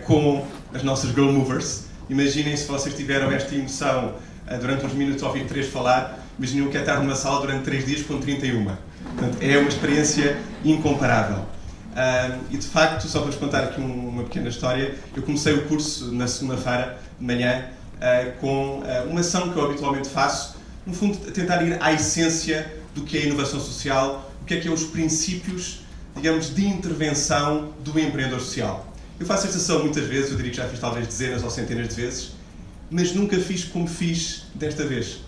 com as nossas Girl Movers. Imaginem se vocês tiveram esta emoção durante uns minutos a ouvir 3 falar, imaginem o que é estar numa sala durante 3 dias com 31. Portanto, é uma experiência incomparável. E de facto, só para vos contar aqui uma pequena história, eu comecei o curso na segunda-feira de manhã com uma ação que eu habitualmente faço, no fundo, a tentar ir à essência do que é a inovação social, o que é os princípios, digamos, de intervenção do empreendedor social. Eu faço esta ação muitas vezes, eu diria que já fiz talvez dezenas ou centenas de vezes, mas nunca fiz como fiz desta vez.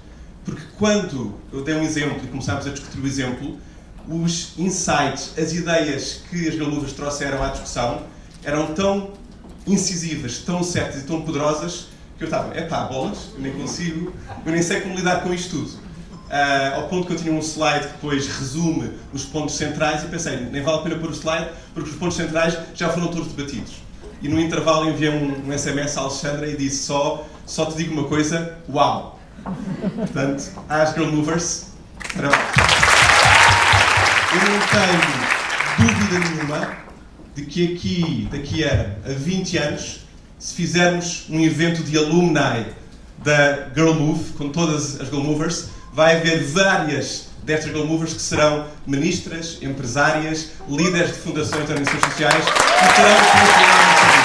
Porque quando eu dei um exemplo e começámos a discutir o exemplo, os insights, as ideias que as Girl Movers trouxeram à discussão eram tão incisivas, tão certas e tão poderosas que eu estava, bolas, eu nem sei como lidar com isto tudo. Ao ponto que eu tinha um slide que depois resume os pontos centrais e pensei, nem vale a pena pôr o slide porque os pontos centrais já foram todos debatidos. E no intervalo enviei um SMS à Alexandra e disse só te digo uma coisa, uau! Portanto, às Girl Movers, parabéns! Eu não tenho dúvida nenhuma de que daqui a 20 anos, se fizermos um evento de alumni da Girl Move, com todas as Girl Movers, vai haver várias destas Girl Movers que serão ministras, empresárias, líderes de fundações e organizações sociais que terão que funcionar no serviço.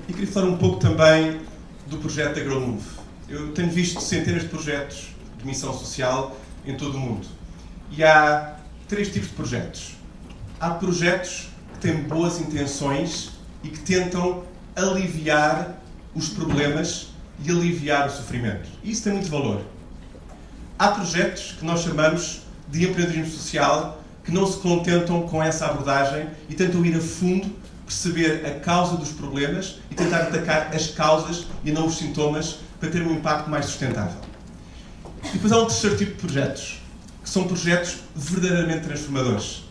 E queria falar um pouco também do projeto da Girl Move. Eu tenho visto centenas de projetos de missão social em todo o mundo. E há 3 tipos de projetos. Há projetos que têm boas intenções e que tentam aliviar os problemas e aliviar o sofrimento. E isso tem muito valor. Há projetos que nós chamamos de empreendedorismo social que não se contentam com essa abordagem e tentam ir a fundo, perceber a causa dos problemas e tentar atacar as causas e não os sintomas para ter um impacto mais sustentável. E depois há um terceiro tipo de projetos, que são projetos verdadeiramente transformadores,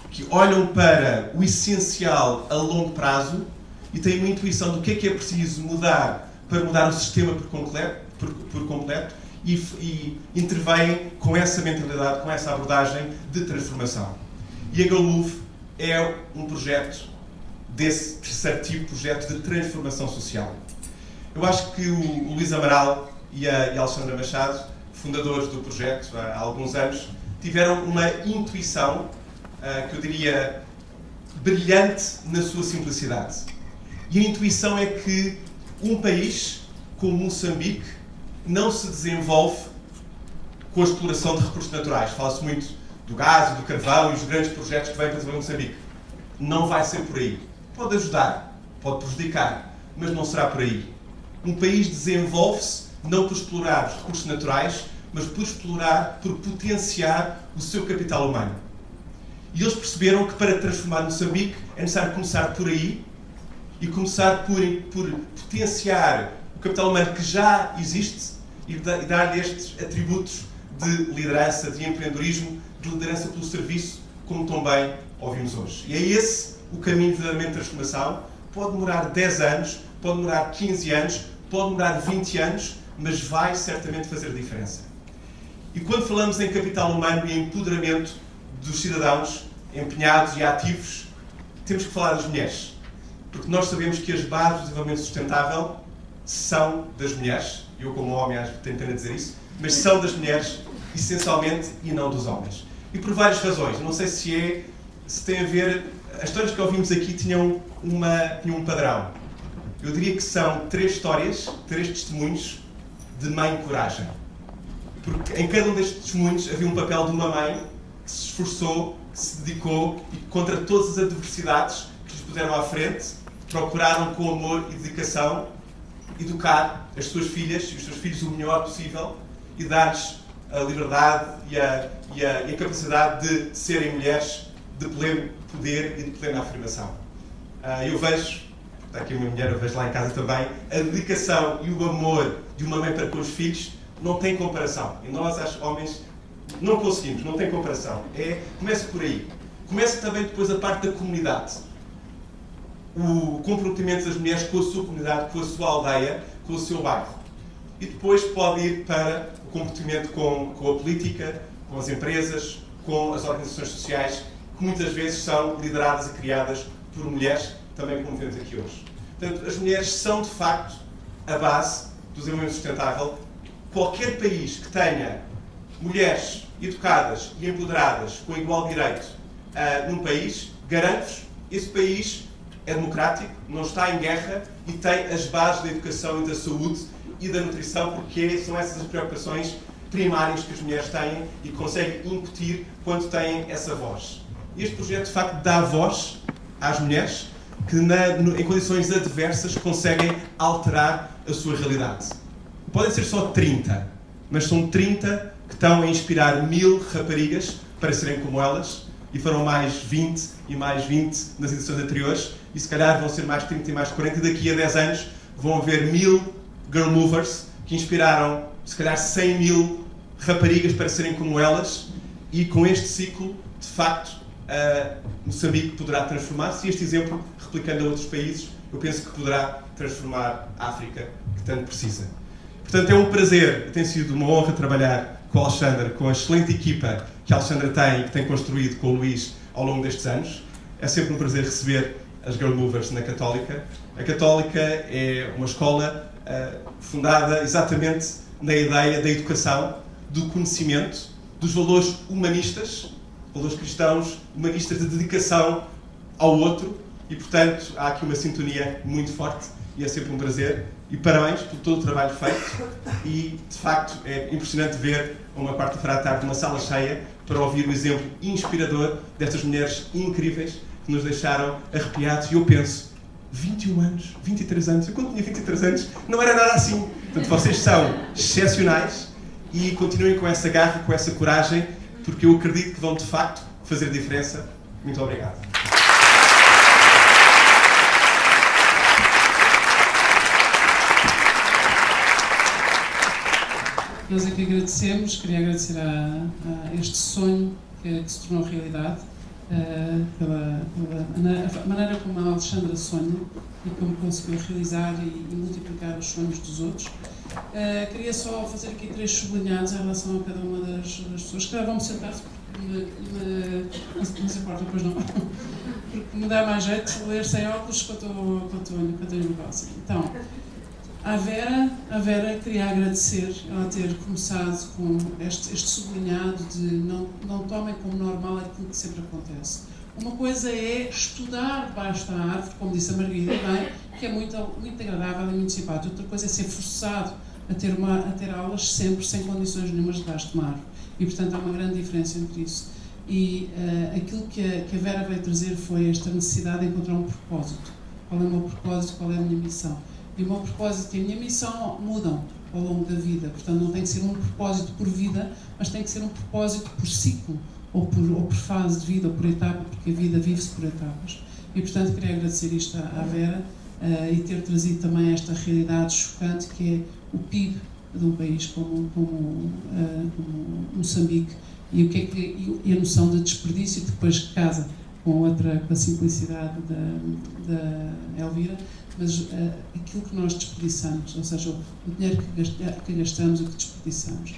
que olham para o essencial a longo prazo e têm uma intuição do que é preciso mudar para mudar o sistema por completo e intervêm com essa mentalidade, com essa abordagem de transformação. E a Girl Move é um projeto desse terceiro tipo de projeto de transformação social. Eu acho que o Luís Amaral e a Alexandra Machado, fundadores do projeto há alguns anos, tiveram uma intuição, que eu diria, brilhante na sua simplicidade. E a intuição é que um país como Moçambique não se desenvolve com a exploração de recursos naturais. Fala-se muito do gás, do carvão e os grandes projetos que vêm para desenvolver Moçambique. Não vai ser por aí. Pode ajudar, pode prejudicar, mas não será por aí. Um país desenvolve-se não por explorar os recursos naturais, mas por explorar, por potenciar o seu capital humano. E eles perceberam que para transformar Moçambique é necessário começar por aí e começar por potenciar o capital humano que já existe e dar-lhe estes atributos de liderança, de empreendedorismo, de liderança pelo serviço, como também ouvimos hoje. E é esse o caminho verdadeiramente de transformação. Pode demorar 10 anos, pode demorar 15 anos, pode demorar 20 anos, mas vai certamente fazer diferença. E quando falamos em capital humano e empoderamento dos cidadãos empenhados e ativos, temos que falar das mulheres. Porque nós sabemos que as bases do desenvolvimento sustentável são das mulheres. Eu, como homem, acho que tenho pena de dizer isso, mas são das mulheres, essencialmente, e não dos homens. E por várias razões. Eu não sei se tem a ver... As histórias que ouvimos aqui tinham um padrão. Eu diria que são 3 histórias, 3 testemunhos de mãe coragem. Porque em cada um destes testemunhos havia um papel de uma mãe que se esforçou, que se dedicou e contra todas as adversidades que lhes puseram à frente, procuraram com amor e dedicação educar as suas filhas e os seus filhos o melhor possível e dar-lhes a liberdade e a capacidade de serem mulheres de pleno poder e de plena afirmação. Eu vejo, está aqui uma mulher, eu vejo lá em casa também, a dedicação e o amor de uma mãe para com os filhos não tem comparação. E nós, acho, homens, não conseguimos, não tem comparação. Começa por aí. Começa também depois a parte da comunidade. O comprometimento das mulheres com a sua comunidade, com a sua aldeia, com o seu bairro. E depois pode ir para o comprometimento com a política, com as empresas, com as organizações sociais, que muitas vezes são lideradas e criadas por mulheres, também como vemos aqui hoje. Portanto, as mulheres são, de facto, a base do desenvolvimento sustentável. Qualquer país que tenha mulheres educadas e empoderadas com igual direito num país, garanto-vos, esse país é democrático, não está em guerra e tem as bases da educação e da saúde e da nutrição, porque são essas as preocupações primárias que as mulheres têm e conseguem incutir quando têm essa voz. Este projeto, de facto, dá voz às mulheres que, em condições adversas, conseguem alterar a sua realidade. Podem ser só 30, mas são 30 que estão a inspirar 1000 raparigas para serem como elas, e foram mais 20 e mais 20 nas edições anteriores, e se calhar vão ser mais 30 e mais 40, e daqui a 10 anos vão haver 1000 Girl Movers que inspiraram, se calhar, 100.000 raparigas para serem como elas, e com este ciclo, de facto, Moçambique poderá transformar-se, e este exemplo, replicando a outros países, eu penso que poderá transformar a África, que tanto precisa. Portanto, é um prazer, tem sido uma honra trabalhar com a Alexandra, com a excelente equipa que a Alexandra tem e que tem construído com o Luís ao longo destes anos. É sempre um prazer receber as Girl Movers na Católica. A Católica é uma escola fundada exatamente na ideia da educação, do conhecimento, dos valores humanistas, valores cristãos, humanistas de dedicação ao outro, e, portanto, há aqui uma sintonia muito forte e é sempre um prazer. E parabéns por todo o trabalho feito, e de facto é impressionante ver uma quarta-feira à tarde uma sala cheia para ouvir o exemplo inspirador destas mulheres incríveis que nos deixaram arrepiados. E eu penso, 21 anos, 23 anos, eu quando tinha 23 anos não era nada assim. Portanto, vocês são excepcionais e continuem com essa garra, com essa coragem, porque eu acredito que vão de facto fazer diferença. Muito obrigado. Nós aqui agradecemos, queria agradecer a este sonho que se tornou realidade, pela maneira como a Alexandra sonha e como conseguiu realizar e multiplicar os sonhos dos outros. Queria só fazer aqui 3 sublinhados em relação a cada uma das pessoas. Que vão-me sentar-se porque não se importa, depois não. Porque me dá mais jeito ler sem óculos quando estou no negócio. Então, a Vera queria agradecer ela ter começado com este sublinhado de não tomem como normal aquilo que sempre acontece. Uma coisa é estudar debaixo da árvore, como disse a Margarida bem, que é muito agradável e muito simpático. Outra coisa é ser forçado a ter aulas sempre sem condições nenhumas debaixo de uma árvore. E, portanto, há uma grande diferença entre isso. E aquilo que a Vera veio trazer foi esta necessidade de encontrar um propósito. Qual é o meu propósito, qual é a minha missão? E o meu propósito e a minha missão mudam ao longo da vida. Portanto, não tem que ser um propósito por vida, mas tem que ser um propósito por ciclo, ou por fase de vida, ou por etapa, porque a vida vive-se por etapas. E, portanto, queria agradecer isto à Vera e ter trazido também esta realidade chocante que é o PIB de um país como Moçambique e a noção de desperdício que depois casa com a simplicidade da Elvira, mas aquilo que nós desperdiçamos, ou seja, o dinheiro que gastamos e que desperdiçamos.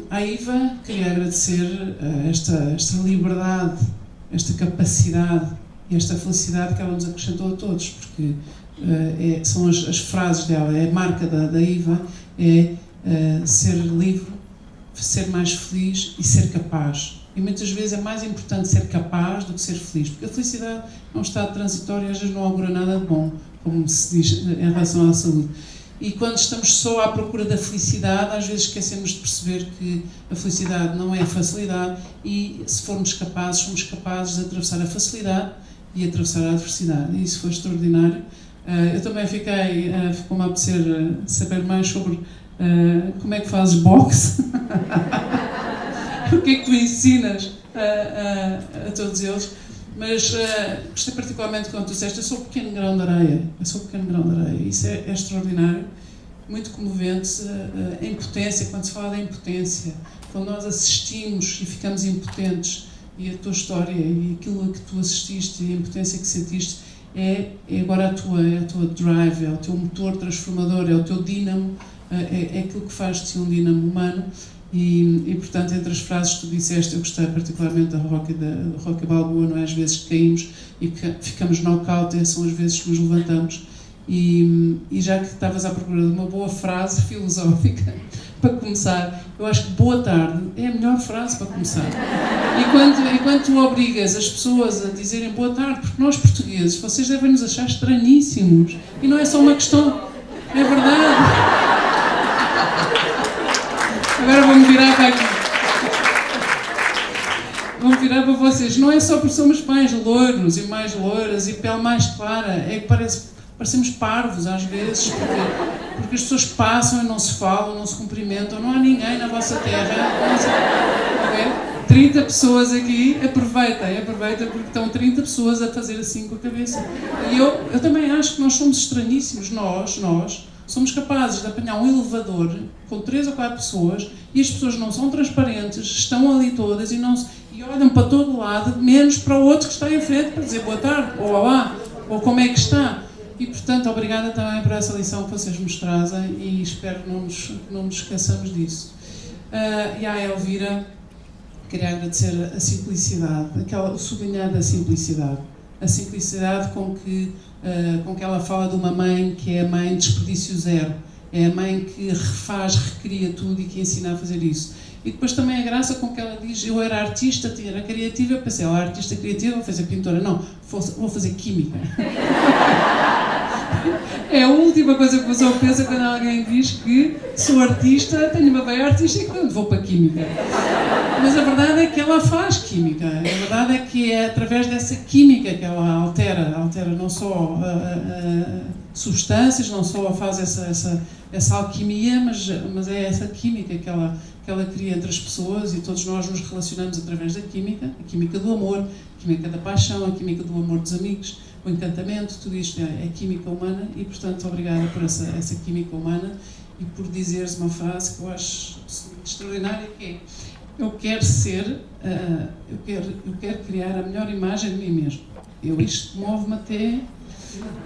À Iva, queria agradecer esta liberdade, esta capacidade e esta felicidade que ela nos acrescentou a todos, porque são as frases dela, a marca da Iva é ser livre, ser mais feliz e ser capaz. E muitas vezes é mais importante ser capaz do que ser feliz, porque a felicidade é um estado transitório e às vezes não augura nada de bom, como se diz em relação à saúde. E quando estamos só à procura da felicidade, às vezes esquecemos de perceber que a felicidade não é a facilidade e, se formos capazes, somos capazes de atravessar a facilidade e atravessar a adversidade. E isso foi extraordinário. Eu também ficou-me a apetecer saber mais sobre como é que fazes boxe. O que é que tu ensinas a todos eles? Mas gostei particularmente quando tu disseste: eu sou um pequeno grão de areia. Isso é extraordinário, muito comovente. A impotência, quando se fala da impotência, quando nós assistimos e ficamos impotentes, e a tua história e aquilo que tu assististe e a impotência que sentiste é agora a tua drive, é o teu motor transformador, é o teu dínamo, é aquilo que faz de ti um dínamo humano. E, portanto, entre as frases que tu disseste, eu gostei particularmente da Rocky Balboa, não é? Às vezes que caímos e que ficamos knockout, são as vezes que nos levantamos. E já que estavas à procura de uma boa frase filosófica para começar, eu acho que boa tarde é a melhor frase para começar. E quando tu obrigas as pessoas a dizerem boa tarde, porque nós portugueses, vocês devem nos achar estranhíssimos, e não é só uma questão, é verdade. Agora vou-me virar para aqui. Vou-me virar para vocês. Não é só porque somos mais louros e mais louras e pele mais clara, é que parecemos parvos às vezes, porque as pessoas passam e não se falam, não se cumprimentam, não há ninguém na vossa terra. Okay? 30 pessoas aqui, aproveita porque estão 30 pessoas a fazer assim com a cabeça. E eu também acho que nós somos estranhíssimos, nós somos capazes de apanhar um elevador com 3 ou 4 pessoas e as pessoas não são transparentes, estão ali todas e olham para todo lado, menos para o outro que está em frente para dizer boa tarde, ou olá, ou como é que está. E, portanto, obrigada também por essa lição que vocês nos trazem e espero que não nos esqueçamos disso. E à Elvira, queria agradecer a simplicidade, o sublinhar da simplicidade. A simplicidade com que ela fala de uma mãe que é a mãe de desperdício zero. É a mãe que recria tudo e que ensina a fazer isso. E depois também a graça com que ela diz: eu era artista, era criativa. Eu pensei, ela é artista criativa, vou fazer pintora. Não, vou fazer química. É a última coisa que a pessoa pensa quando alguém diz que sou artista, tenho uma veia artística e vou para a química. Mas a verdade é que ela faz química. A verdade é que é através dessa química que ela altera não só substâncias, não só faz essa alquimia, mas é essa química que ela cria entre as pessoas, e todos nós nos relacionamos através da química, a química do amor, a química da paixão, a química do amor dos amigos, o encantamento, tudo isto é química humana, e portanto obrigada por essa química humana e por dizeres uma frase que eu acho extraordinária, que é: eu quero ser, eu quero criar a melhor imagem de mim mesmo. Isto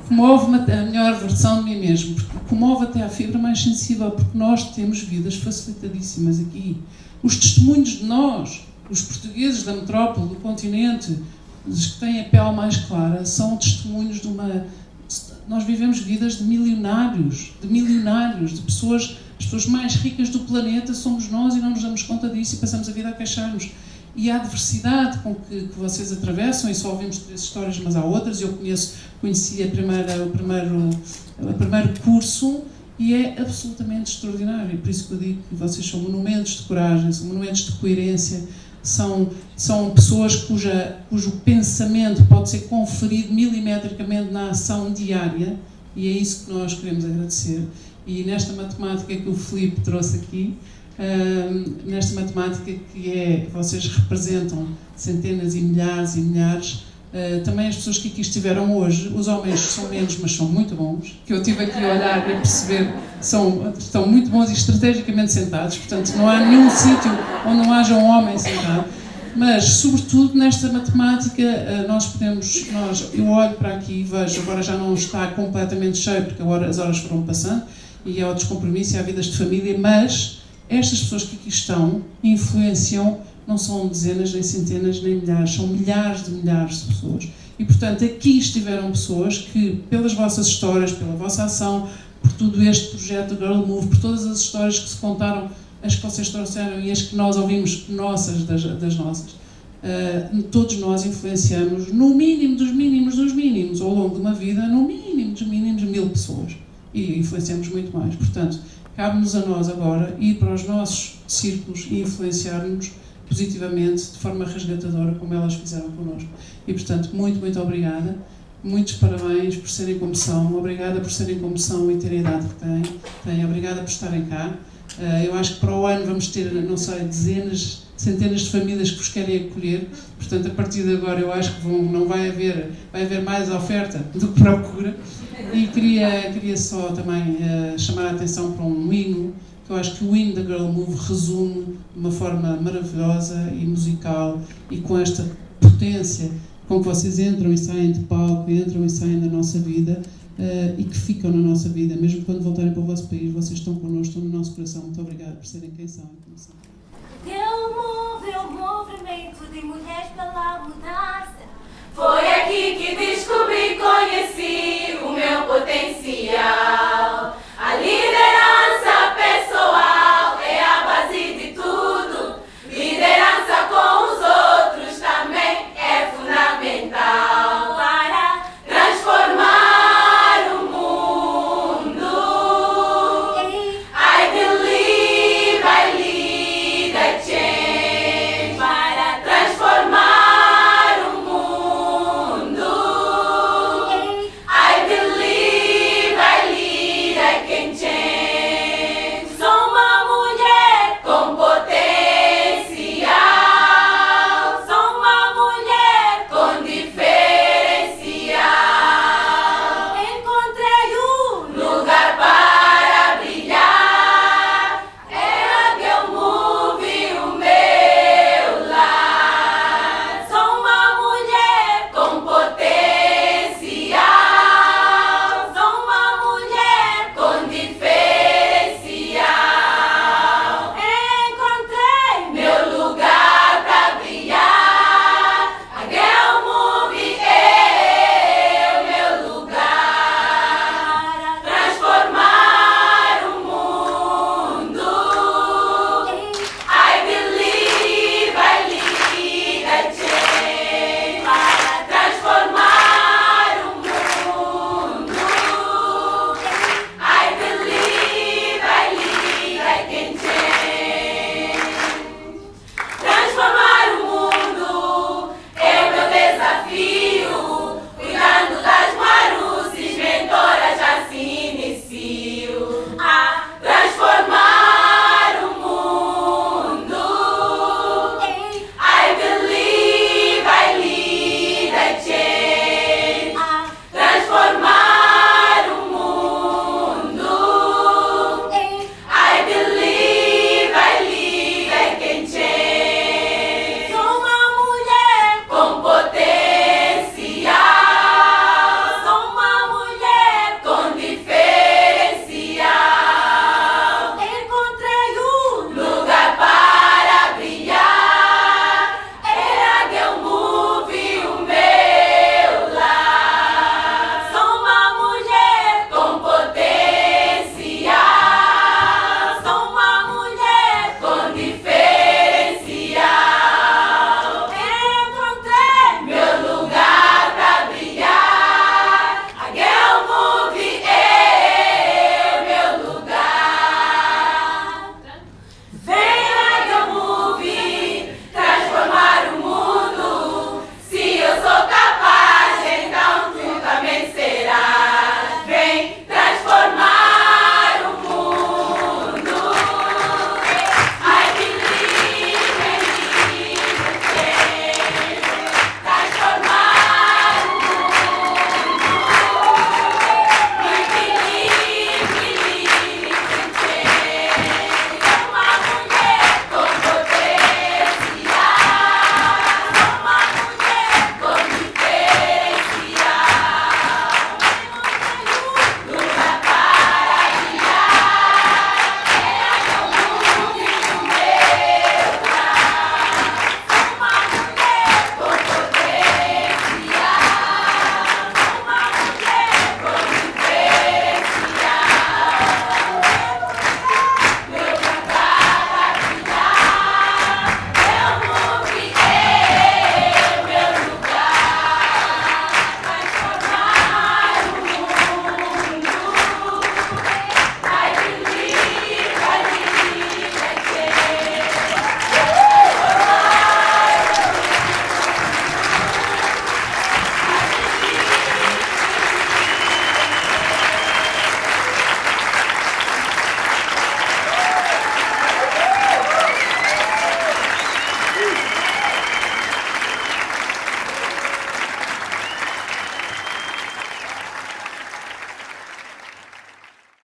comove-me até a melhor versão de mim mesmo, porque comove até a fibra mais sensível, porque nós temos vidas facilitadíssimas aqui. Os testemunhos de nós, os portugueses da metrópole, do continente, os que têm a pele mais clara, são testemunhos de uma... Nós vivemos vidas de milionários, de pessoas, as pessoas mais ricas do planeta somos nós, e não nos damos conta disso e passamos a vida a queixar-nos. E a adversidade com que vocês atravessam, e só ouvimos 3 histórias, mas há outras. Eu conheci o primeiro curso, e é absolutamente extraordinário. Por isso que eu digo que vocês são monumentos de coragem, são monumentos de coerência, são pessoas cujo pensamento pode ser conferido milimetricamente na ação diária, e é isso que nós queremos agradecer. E nesta matemática que o Filipe trouxe aqui, nesta matemática que vocês representam centenas e milhares, também as pessoas que aqui estiveram hoje, os homens são menos, mas são muito bons, que eu estive aqui a olhar e a perceber, estão muito bons e estrategicamente sentados, portanto não há nenhum sítio onde não haja um homem sentado. Mas, sobretudo, nesta matemática, eu olho para aqui e vejo, agora já não está completamente cheio, porque as horas foram passando, e há outros compromissos, e há vidas de família, mas estas pessoas que aqui estão influenciam, não são dezenas, nem centenas, nem milhares, são milhares de pessoas. E, portanto, aqui estiveram pessoas que, pelas vossas histórias, pela vossa ação, por todo este projeto do Girl Move, por todas as histórias que se contaram, as que vocês trouxeram e as que nós ouvimos, nossas, das nossas, todos nós influenciamos, no mínimo dos mínimos, ao longo de uma vida, no mínimo dos mínimos, 1000 pessoas. E influenciamos muito mais. Portanto, cabe-nos a nós agora ir para os nossos círculos e influenciar-nos positivamente, de forma resgatadora, como elas fizeram connosco. E, portanto, muito obrigada. Muitos parabéns por serem como são. Obrigada por serem como são e terem a idade que têm. Obrigada por estarem cá. Eu acho que para o ano vamos ter, não sei, dezenas, centenas de famílias que vos querem acolher. Portanto, a partir de agora eu acho que vai haver mais oferta do que procura. E queria só também chamar a atenção para um hino, que eu acho que o hino da Girl Move resume de uma forma maravilhosa e musical, e com esta potência com que vocês entram e saem de palco, entram e saem da nossa vida, e que ficam na nossa vida. Mesmo quando voltarem para o vosso país, vocês estão connosco, estão no nosso coração. Muito obrigada por serem quem são e como são. Girl Move é um movimento de mulheres pela mudança. Foi aqui que descobri e conheci o meu potencial.